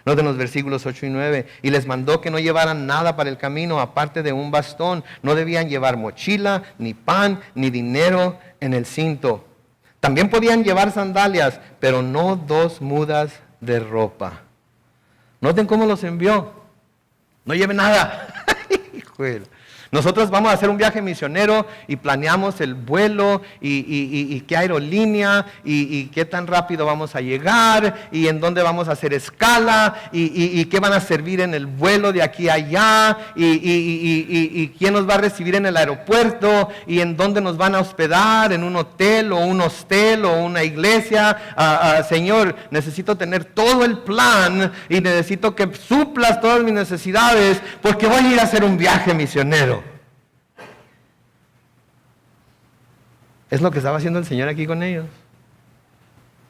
S1: Noten los versículos 8 y 9. Y les mandó que no llevaran nada para el camino, aparte de un bastón. No debían llevar mochila, ni pan, ni dinero en el cinto. También podían llevar sandalias, pero no 2 mudas de ropa. Noten cómo los envió. No lleve nada. Nosotros vamos a hacer un viaje misionero y planeamos el vuelo y qué aerolínea y qué tan rápido vamos a llegar y en dónde vamos a hacer escala y qué van a servir en el vuelo de aquí a allá y quién nos va a recibir en el aeropuerto y en dónde nos van a hospedar, en un hotel o un hostel o una iglesia. Señor, necesito tener todo el plan y necesito que suplas todas mis necesidades porque voy a ir a hacer un viaje misionero. Es lo que estaba haciendo el Señor aquí con ellos,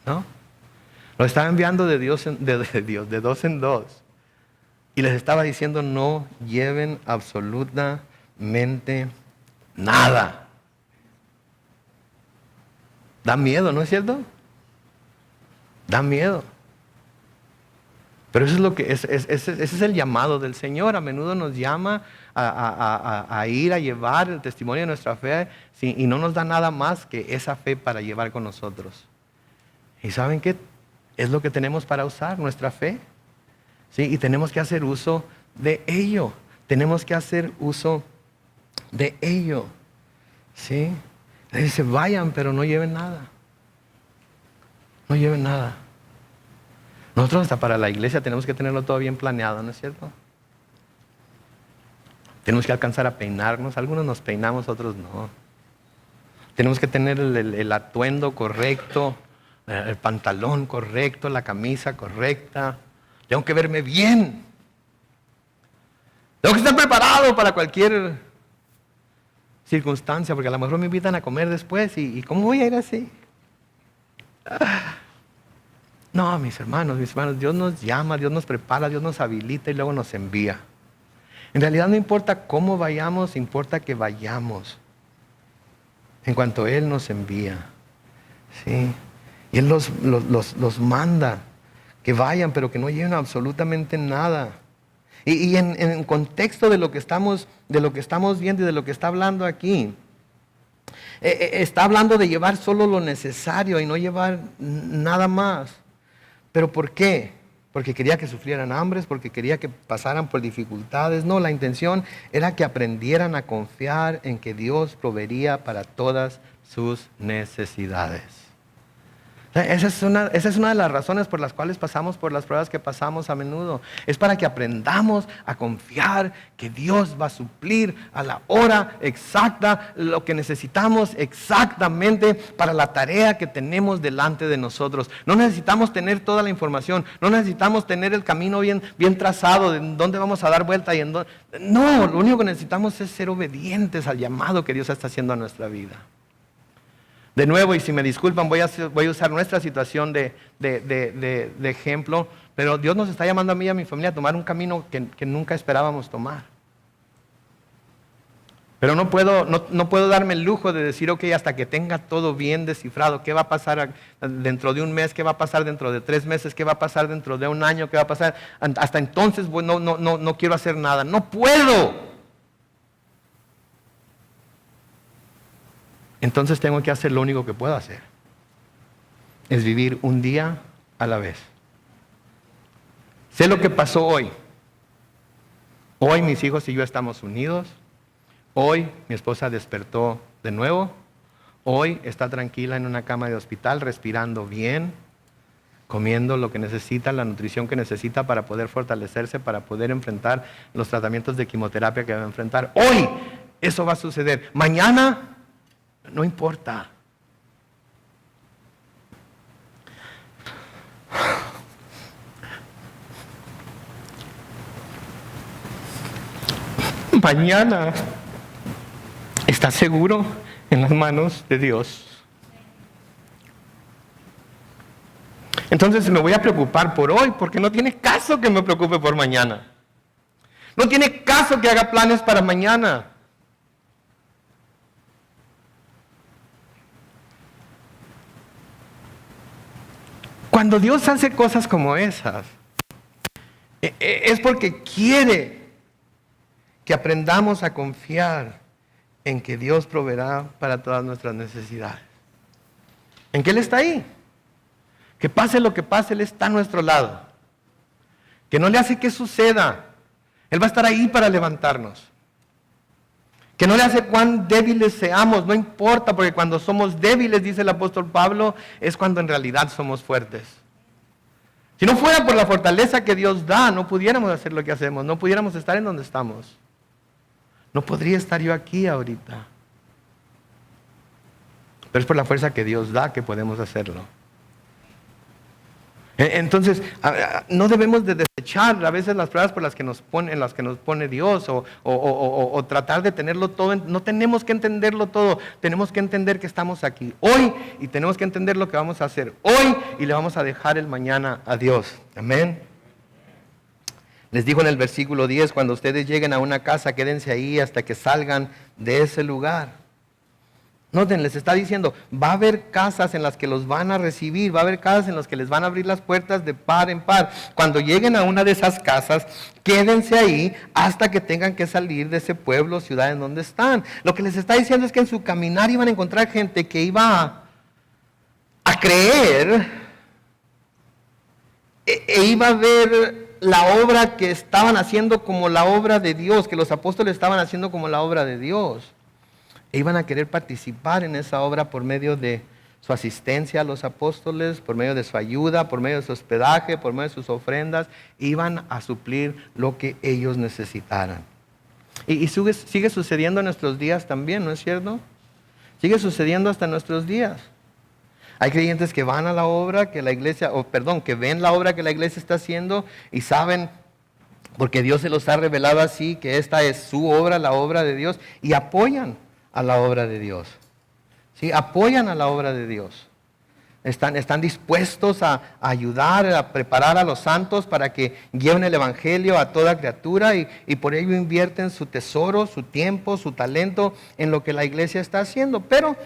S1: ¿no? Los estaba enviando de dos en dos. Y les estaba diciendo, no lleven absolutamente nada. Da miedo, ¿no es cierto? Da miedo. Pero eso es lo que ese es el llamado del Señor. A menudo nos llama a ir a llevar el testimonio de nuestra fe, ¿sí? Y no nos da nada más que esa fe para llevar con nosotros. ¿Y saben qué? Es lo que tenemos para usar, nuestra fe. ¿Sí? Y tenemos que hacer uso de ello. Tenemos que hacer uso de ello. ¿Sí? Le dice, vayan, pero no lleven nada. No lleven nada. Nosotros hasta para la iglesia tenemos que tenerlo todo bien planeado, ¿no es cierto? Tenemos que alcanzar a peinarnos. Algunos nos peinamos, otros no. Tenemos que tener el atuendo correcto, el pantalón correcto, la camisa correcta. Tengo que verme bien. Tengo que estar preparado para cualquier circunstancia, porque a lo mejor me invitan a comer después y ¿cómo voy a ir así? No, mis hermanos, Dios nos llama, Dios nos prepara, Dios nos habilita y luego nos envía. En realidad no importa cómo vayamos, importa que vayamos. En cuanto Él nos envía. ¿Sí? Y Él los manda que vayan, pero que no lleven absolutamente nada. Y en contexto de lo que estamos viendo y de lo que está hablando aquí, está hablando de llevar solo lo necesario y no llevar nada más. ¿Pero por qué? Porque quería que sufrieran hambres, porque quería que pasaran por dificultades. No, la intención era que aprendieran a confiar en que Dios proveería para todas sus necesidades. Esa es una de las razones por las cuales pasamos por las pruebas que pasamos a menudo. Es para que aprendamos a confiar que Dios va a suplir a la hora exacta lo que necesitamos exactamente para la tarea que tenemos delante de nosotros. No necesitamos tener toda la información, no necesitamos tener el camino bien trazado de dónde vamos a dar vuelta y en dónde. No, lo único que necesitamos es ser obedientes al llamado que Dios está haciendo a nuestra vida. De nuevo, y si me disculpan, voy a usar nuestra situación de ejemplo, pero Dios nos está llamando a mí y a mi familia a tomar un camino que nunca esperábamos tomar. Pero no puedo darme el lujo de decir, ok, hasta que tenga todo bien descifrado, ¿qué va a pasar dentro de un mes? ¿Qué va a pasar dentro de 3 meses? ¿Qué va a pasar dentro de un año? ¿Qué va a pasar? Hasta entonces no quiero hacer nada. ¡No puedo! Entonces tengo que hacer lo único que puedo hacer. Es vivir un día a la vez. Sé lo que pasó hoy. Hoy mis hijos y yo estamos unidos. Hoy mi esposa despertó de nuevo. Hoy está tranquila en una cama de hospital, respirando bien. comiendo lo que necesita, la nutrición que necesita para poder fortalecerse, para poder enfrentar los tratamientos de quimioterapia que va a enfrentar. Hoy eso va a suceder. Mañana no importa. Mañana está seguro en las manos de Dios. Entonces me voy a preocupar por hoy, porque no tiene caso que me preocupe por mañana. No tiene caso que haga planes para mañana. Cuando Dios hace cosas como esas, es porque quiere que aprendamos a confiar en que Dios proveerá para todas nuestras necesidades. En que Él está ahí. Que pase lo que pase, Él está a nuestro lado. Que no le hace que suceda. Él va a estar ahí para levantarnos. Que no le hace cuán débiles seamos, no importa, porque cuando somos débiles, dice el apóstol Pablo, es cuando en realidad somos fuertes. Si no fuera por la fortaleza que Dios da, no pudiéramos hacer lo que hacemos, no pudiéramos estar en donde estamos. No podría estar yo aquí ahorita. Pero es por la fuerza que Dios da que podemos hacerlo. Entonces, no debemos de desechar a veces las pruebas por las que nos pone Dios o tratar de tenerlo todo. No tenemos que entenderlo todo. Tenemos que entender que estamos aquí hoy y tenemos que entender lo que vamos a hacer hoy y le vamos a dejar el mañana a Dios. Amén. Les dijo en el versículo 10, cuando ustedes lleguen a una casa, quédense ahí hasta que salgan de ese lugar. Noten, les está diciendo, va a haber casas en las que los van a recibir, va a haber casas en las que les van a abrir las puertas de par en par. Cuando lleguen a una de esas casas, quédense ahí hasta que tengan que salir de ese pueblo o ciudad en donde están. Lo que les está diciendo es que en su caminar iban a encontrar gente que iba a creer e iba a ver la obra que estaban haciendo como la obra de Dios, que los apóstoles estaban haciendo como la obra de Dios. E iban a querer participar en esa obra por medio de su asistencia a los apóstoles, por medio de su ayuda, por medio de su hospedaje, por medio de sus ofrendas. Iban a suplir lo que ellos necesitaran. Y sigue sucediendo en nuestros días también, ¿no es cierto? Sigue sucediendo hasta nuestros días. Hay creyentes que van a la obra que la iglesia, que ven la obra que la iglesia está haciendo y saben, porque Dios se los ha revelado así, que esta es su obra, la obra de Dios, y apoyan a la obra de Dios. ¿Sí? Apoyan a la obra de Dios. Están dispuestos a ayudar, a preparar a los santos para que lleven el evangelio a toda criatura y por ello invierten su tesoro, su tiempo, su talento en lo que la iglesia está haciendo. Pero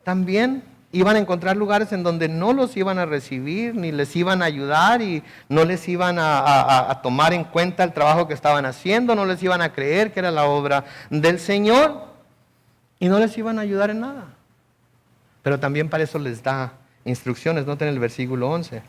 S1: también iban a encontrar lugares en donde no los iban a recibir, ni les iban a ayudar y no les iban a tomar en cuenta el trabajo que estaban haciendo, no les iban a creer que era la obra del Señor. Y no les iban a ayudar en nada. Pero también para eso les da instrucciones. Noten el versículo 11.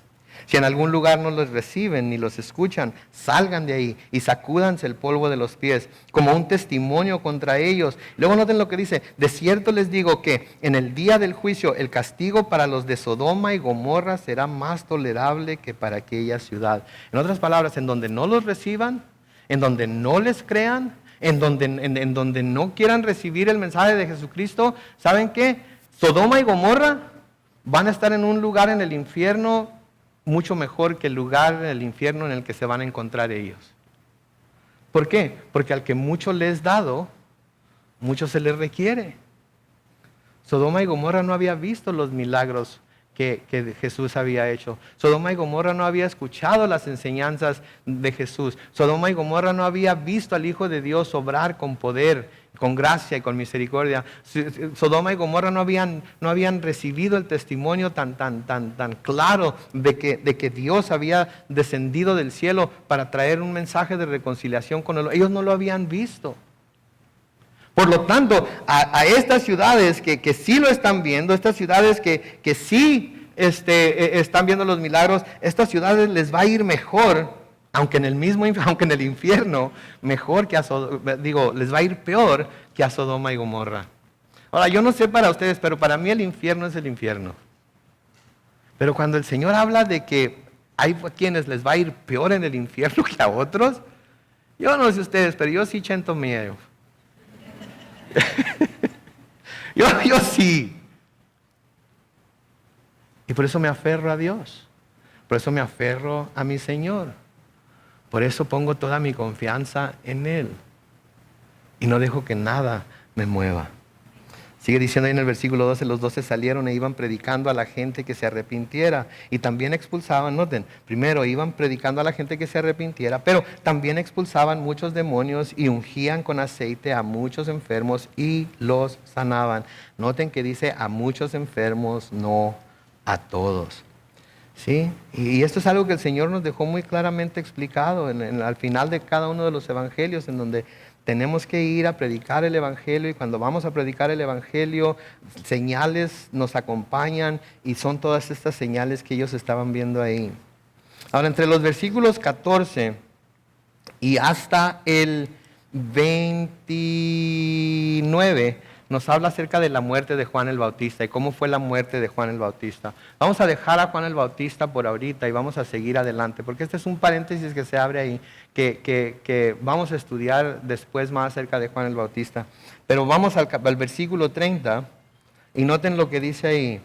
S1: Si en algún lugar no los reciben ni los escuchan, salgan de ahí y sacúdanse el polvo de los pies como un testimonio contra ellos. Luego noten lo que dice. De cierto les digo que en el día del juicio el castigo para los de Sodoma y Gomorra será más tolerable que para aquella ciudad. En otras palabras, en donde no los reciban, en donde no les crean, en donde no quieran recibir el mensaje de Jesucristo, ¿saben qué? Sodoma y Gomorra van a estar en un lugar en el infierno mucho mejor que el lugar en el infierno en el que se van a encontrar ellos. ¿Por qué? Porque al que mucho le es dado, mucho se les requiere. Sodoma y Gomorra no había visto los milagros que Jesús había hecho. Sodoma y Gomorra no había escuchado las enseñanzas de Jesús. Sodoma y Gomorra no había visto al Hijo de Dios obrar con poder, con gracia y con misericordia. Sodoma y Gomorra no habían recibido el testimonio tan claro de que Dios había descendido del cielo para traer un mensaje de reconciliación con él. Ellos no lo habían visto. Por lo tanto, a estas ciudades que sí lo están viendo, estas ciudades que sí están viendo los milagros, estas ciudades les va a ir mejor, aunque en el infierno, mejor que les va a ir peor que a Sodoma y Gomorra. Ahora, yo no sé para ustedes, pero para mí el infierno es el infierno. Pero cuando el Señor habla de que hay quienes les va a ir peor en el infierno que a otros. Yo no sé ustedes, pero yo sí siento miedo. yo sí. Y por eso me aferro a Dios. Por eso me aferro a mi Señor. Por eso pongo toda mi confianza en Él. Y no dejo que nada me mueva. Sigue diciendo ahí en el versículo 12, los 12 salieron e iban predicando a la gente que se arrepintiera. Y también expulsaban, noten, primero iban predicando a la gente que se arrepintiera, pero también expulsaban muchos demonios y ungían con aceite a muchos enfermos y los sanaban. Noten que dice a muchos enfermos, no a todos. ¿Sí? Y esto es algo que el Señor nos dejó muy claramente explicado al final de cada uno de los evangelios, en donde tenemos que ir a predicar el evangelio, y cuando vamos a predicar el evangelio, señales nos acompañan, y son todas estas señales que ellos estaban viendo ahí. Ahora, entre los versículos 14 y hasta el 29, nos habla acerca de la muerte de Juan el Bautista y cómo fue la muerte de Juan el Bautista. Vamos a dejar a Juan el Bautista por ahorita y vamos a seguir adelante, porque este es un paréntesis que se abre ahí, que vamos a estudiar después más acerca de Juan el Bautista. Pero vamos al versículo 30 y noten lo que dice ahí.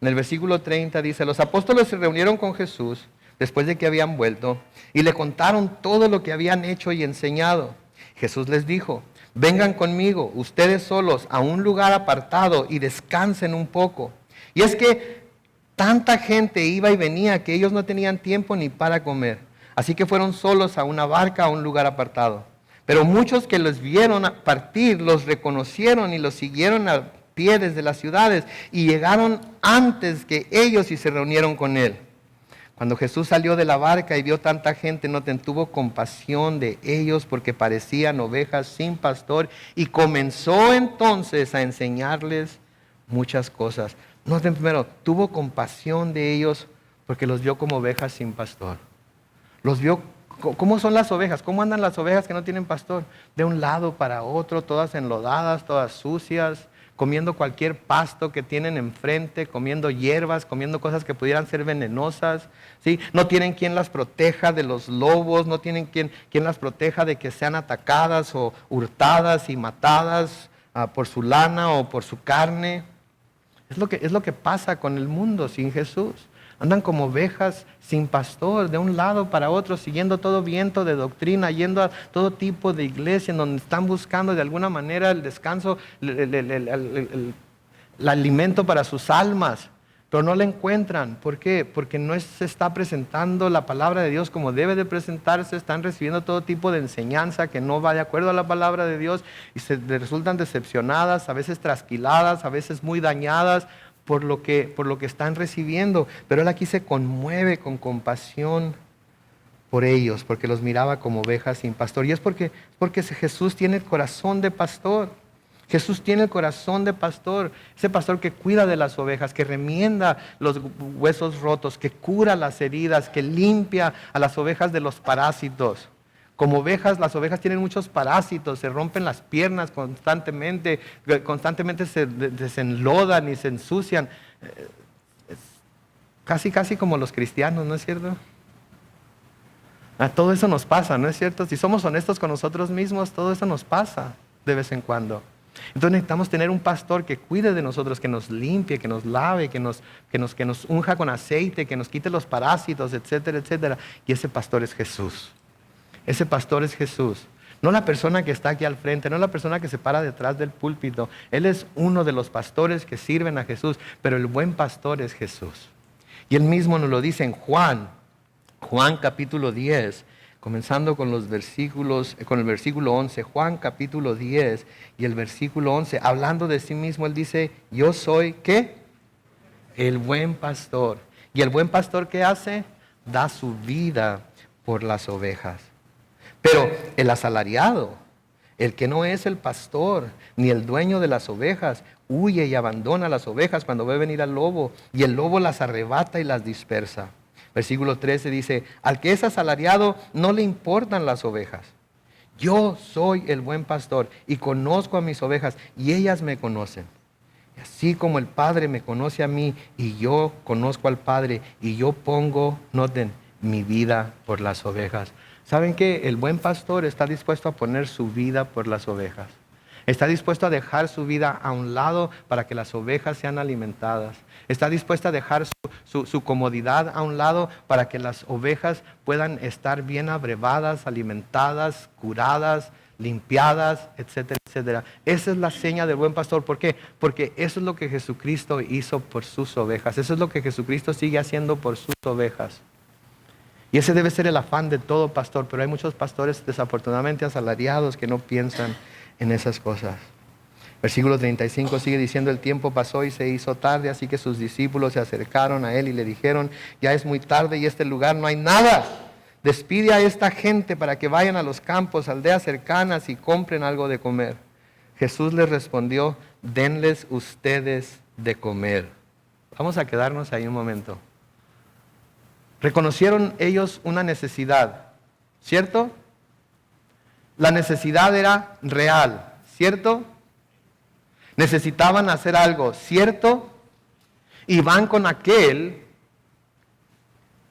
S1: En el versículo 30 dice, los apóstoles se reunieron con Jesús después de que habían vuelto y le contaron todo lo que habían hecho y enseñado. Jesús les dijo, vengan conmigo, ustedes solos, a un lugar apartado y descansen un poco. Y es que tanta gente iba y venía que ellos no tenían tiempo ni para comer. Así que fueron solos a una barca, a un lugar apartado. Pero muchos que los vieron partir, los reconocieron y los siguieron a pie desde las ciudades y llegaron antes que ellos y se reunieron con él. Cuando Jesús salió de la barca y vio tanta gente, tuvo compasión de ellos porque parecían ovejas sin pastor y comenzó entonces a enseñarles muchas cosas. Noten primero, tuvo compasión de ellos porque los vio como ovejas sin pastor. Los vio, ¿cómo son las ovejas? ¿Cómo andan las ovejas que no tienen pastor? De un lado para otro, todas enlodadas, todas sucias, comiendo cualquier pasto que tienen enfrente, comiendo hierbas, comiendo cosas que pudieran ser venenosas, ¿sí? No tienen quien las proteja de los lobos, no tienen quien las proteja de que sean atacadas o hurtadas y matadas por su lana o por su carne. Es lo que pasa con el mundo sin Jesús. Andan como ovejas sin pastor, de un lado para otro, siguiendo todo viento de doctrina, yendo a todo tipo de iglesia en donde están buscando de alguna manera el descanso, el alimento para sus almas, pero no la encuentran. ¿Por qué? Porque no se está presentando la palabra de Dios como debe de presentarse, están recibiendo todo tipo de enseñanza que no va de acuerdo a la palabra de Dios y resultan decepcionadas, a veces trasquiladas, a veces muy dañadas, por lo que están recibiendo. Pero él aquí se conmueve con compasión por ellos, porque los miraba como ovejas sin pastor. Y es porque Jesús tiene el corazón de pastor. Jesús tiene el corazón de pastor, ese pastor que cuida de las ovejas, que remienda los huesos rotos, que cura las heridas, que limpia a las ovejas de los parásitos. Como ovejas, las ovejas tienen muchos parásitos, se rompen las piernas constantemente se desenlodan y se ensucian. Casi como los cristianos, ¿no es cierto? Todo eso nos pasa, ¿no es cierto? Si somos honestos con nosotros mismos, todo eso nos pasa de vez en cuando. Entonces necesitamos tener un pastor que cuide de nosotros, que nos limpie, que nos lave, que nos unja con aceite, que nos quite los parásitos, etcétera, etcétera. Y ese pastor es Jesús. Ese pastor es Jesús. No la persona que está aquí al frente, no la persona que se para detrás del púlpito. Él es uno de los pastores que sirven a Jesús, pero el buen pastor es Jesús. Y él mismo nos lo dice en Juan capítulo 10, comenzando con el versículo 11. Juan capítulo 10 y el versículo 11, hablando de sí mismo, él dice, yo soy, ¿qué? El buen pastor. ¿Y el buen pastor qué hace? Da su vida por las ovejas. Pero el asalariado, el que no es el pastor ni el dueño de las ovejas, huye y abandona las ovejas cuando ve venir al lobo, y el lobo las arrebata y las dispersa. Versículo 13 dice, al que es asalariado no le importan las ovejas. Yo soy el buen pastor y conozco a mis ovejas y ellas me conocen. Y así como el Padre me conoce a mí y yo conozco al Padre y yo pongo, noten, mi vida por las ovejas. ¿Saben qué? El buen pastor está dispuesto a poner su vida por las ovejas. Está dispuesto a dejar su vida a un lado para que las ovejas sean alimentadas. Está dispuesto a dejar su comodidad a un lado para que las ovejas puedan estar bien abrevadas, alimentadas, curadas, limpiadas, etcétera, etcétera. Esa es la seña del buen pastor. ¿Por qué? Porque eso es lo que Jesucristo hizo por sus ovejas. Eso es lo que Jesucristo sigue haciendo por sus ovejas. Y ese debe ser el afán de todo pastor. Pero hay muchos pastores desafortunadamente asalariados que no piensan en esas cosas. Versículo 35 sigue diciendo: el tiempo pasó y se hizo tarde, así que sus discípulos se acercaron a él y le dijeron: ya es muy tarde y este lugar no hay nada. Despide a esta gente para que vayan a los campos, aldeas cercanas y compren algo de comer. Jesús les respondió: denles ustedes de comer. Vamos a quedarnos ahí un momento. Reconocieron ellos una necesidad, ¿cierto? La necesidad era real, ¿cierto? Necesitaban hacer algo, ¿cierto? Y van con aquel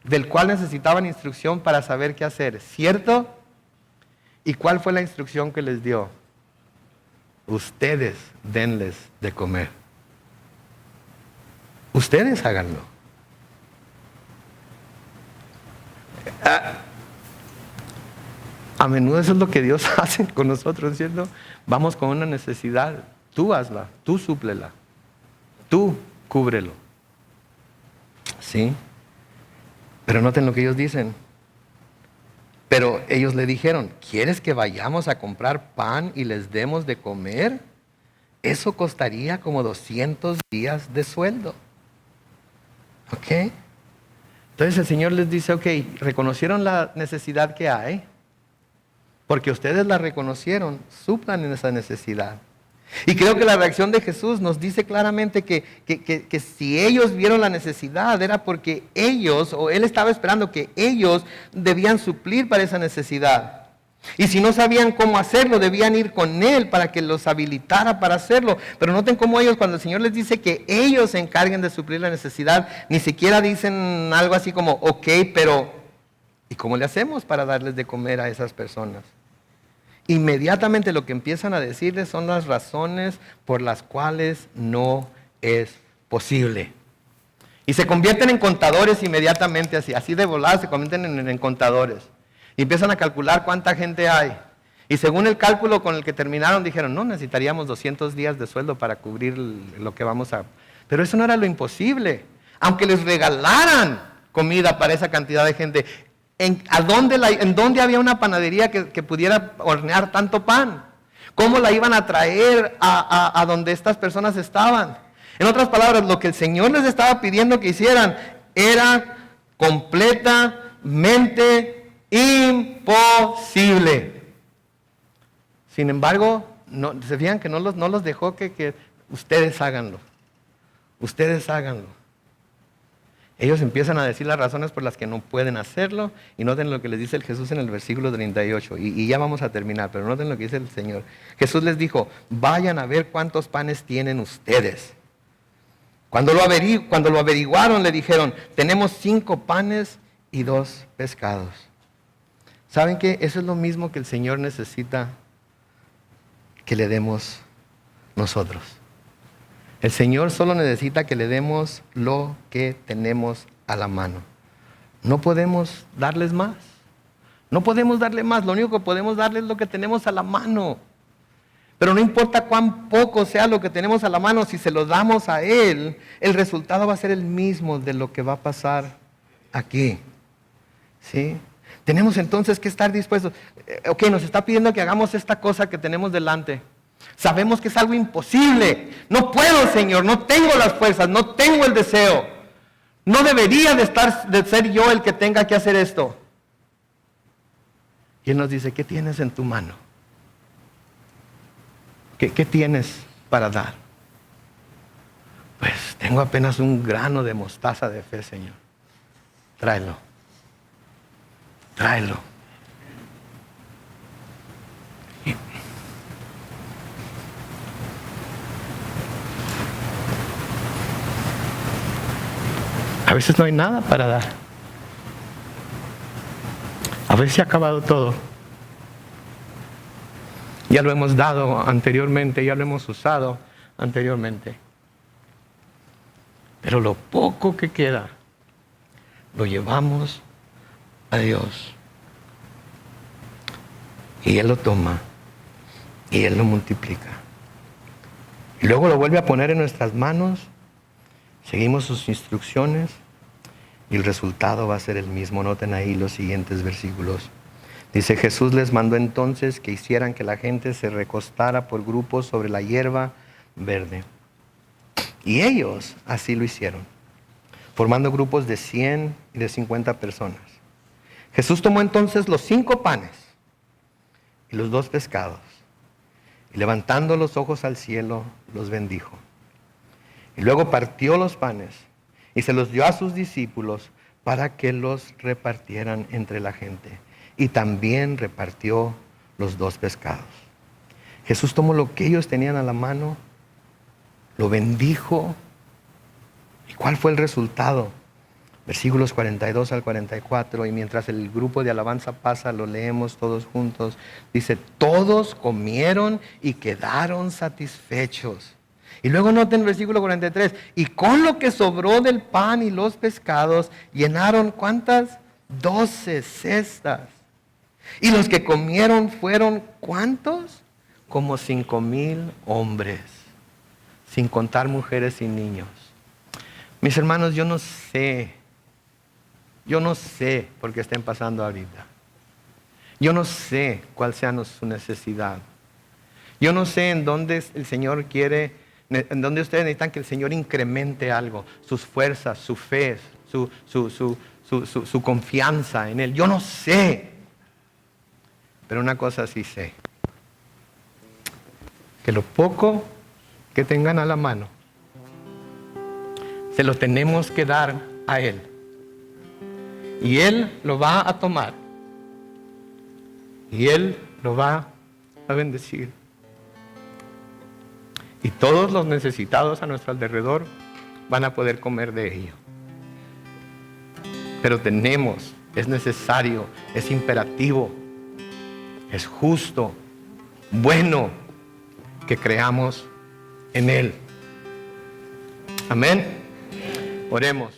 S1: del cual necesitaban instrucción para saber qué hacer, ¿cierto? ¿Y cuál fue la instrucción que les dio? Ustedes denles de comer. Ustedes háganlo. A menudo eso es lo que Dios hace con nosotros, ¿cierto? Vamos con una necesidad, tú hazla, tú súplela, tú cúbrelo. ¿Sí? Pero noten lo que ellos dicen. Pero ellos le dijeron: ¿quieres que vayamos a comprar pan y les demos de comer? Eso costaría como 200 días de sueldo. ¿Ok? Entonces el Señor les dice: ok, reconocieron la necesidad que hay. Porque ustedes la reconocieron, suplan en esa necesidad. Y creo que la reacción de Jesús nos dice claramente que si ellos vieron la necesidad era porque ellos, o Él estaba esperando que ellos debían suplir para esa necesidad. Y si no sabían cómo hacerlo, debían ir con Él para que los habilitara para hacerlo. Pero noten cómo ellos, cuando el Señor les dice que ellos se encarguen de suplir la necesidad, ni siquiera dicen algo así como: ok, pero ¿y cómo le hacemos para darles de comer a esas personas? Inmediatamente lo que empiezan a decirles son las razones por las cuales no es posible. Y se convierten en contadores inmediatamente, así de volada se convierten en contadores. Y empiezan a calcular cuánta gente hay. Y según el cálculo con el que terminaron, dijeron: no, necesitaríamos 200 días de sueldo para cubrir lo que vamos a... Pero eso no era lo imposible. Aunque les regalaran comida para esa cantidad de gente, ¿en dónde había una panadería que pudiera hornear tanto pan? ¿Cómo la iban a traer a donde estas personas estaban? En otras palabras, lo que el Señor les estaba pidiendo que hicieran era completamente imposible. Sin embargo, se fijan que no los dejó que ustedes háganlo. Ustedes háganlo. Ellos empiezan a decir las razones por las que no pueden hacerlo. Y noten lo que les dice el Jesús en el versículo 38. Y ya vamos a terminar, pero noten lo que dice el Señor. Jesús les dijo: vayan a ver cuántos panes tienen ustedes. Cuando lo averiguaron, le dijeron: tenemos 5 panes y 2 pescados. ¿Saben qué? Eso es lo mismo que el Señor necesita que le demos nosotros. El Señor solo necesita que le demos lo que tenemos a la mano. No podemos darles más. No podemos darle más. Lo único que podemos darles es lo que tenemos a la mano. Pero no importa cuán poco sea lo que tenemos a la mano, si se lo damos a Él, el resultado va a ser el mismo de lo que va a pasar aquí. ¿Sí? Tenemos entonces que estar dispuestos. Ok, nos está pidiendo que hagamos esta cosa que tenemos delante. Sabemos que es algo imposible. No puedo, Señor, no tengo las fuerzas, no tengo el deseo. No debería de ser yo el que tenga que hacer esto. Y Él nos dice: ¿qué tienes en tu mano? ¿Qué tienes para dar? Pues tengo apenas un grano de mostaza de fe, Señor. Tráelo. Tráelo. A veces no hay nada para dar. vez se ha acabado todo. Ya lo hemos dado anteriormente, ya lo hemos usado anteriormente. Pero lo poco que queda, lo llevamos a Dios. Y Él lo toma y Él lo multiplica. Y luego lo vuelve a poner en nuestras manos. Seguimos sus instrucciones y el resultado va a ser el mismo. Noten ahí los siguientes versículos. Dice: Jesús les mandó entonces que hicieran que la gente se recostara por grupos sobre la hierba verde. Y ellos así lo hicieron, formando grupos de 100 y de 50 personas. Jesús tomó entonces los 5 panes y los 2 pescados, y levantando los ojos al cielo, los bendijo. Y luego partió los panes y se los dio a sus discípulos para que los repartieran entre la gente. Y también repartió los 2 pescados. Jesús tomó lo que ellos tenían a la mano, lo bendijo. ¿Y cuál fue el resultado? Versículos 42 al 44, y mientras el grupo de alabanza pasa, lo leemos todos juntos. Dice: todos comieron y quedaron satisfechos. Y luego noten el versículo 43, y con lo que sobró del pan y los pescados, llenaron ¿cuántas? 12 cestas. Y los que comieron fueron ¿cuántos? Como 5,000 hombres, sin contar mujeres y niños. Mis hermanos, yo no sé por qué estén pasando ahorita. Yo no sé cuál sea su necesidad. Yo no sé en dónde el Señor quiere, en dónde ustedes necesitan que el Señor incremente algo, sus fuerzas, su fe, su confianza en Él. Yo no sé. Pero una cosa sí sé: que lo poco que tengan a la mano, se lo tenemos que dar a Él. Y Él lo va a tomar. Y Él lo va a bendecir. Y todos los necesitados a nuestro alrededor van a poder comer de ello. Pero es necesario, es imperativo, es justo, bueno, que creamos en Él. Amén. Oremos.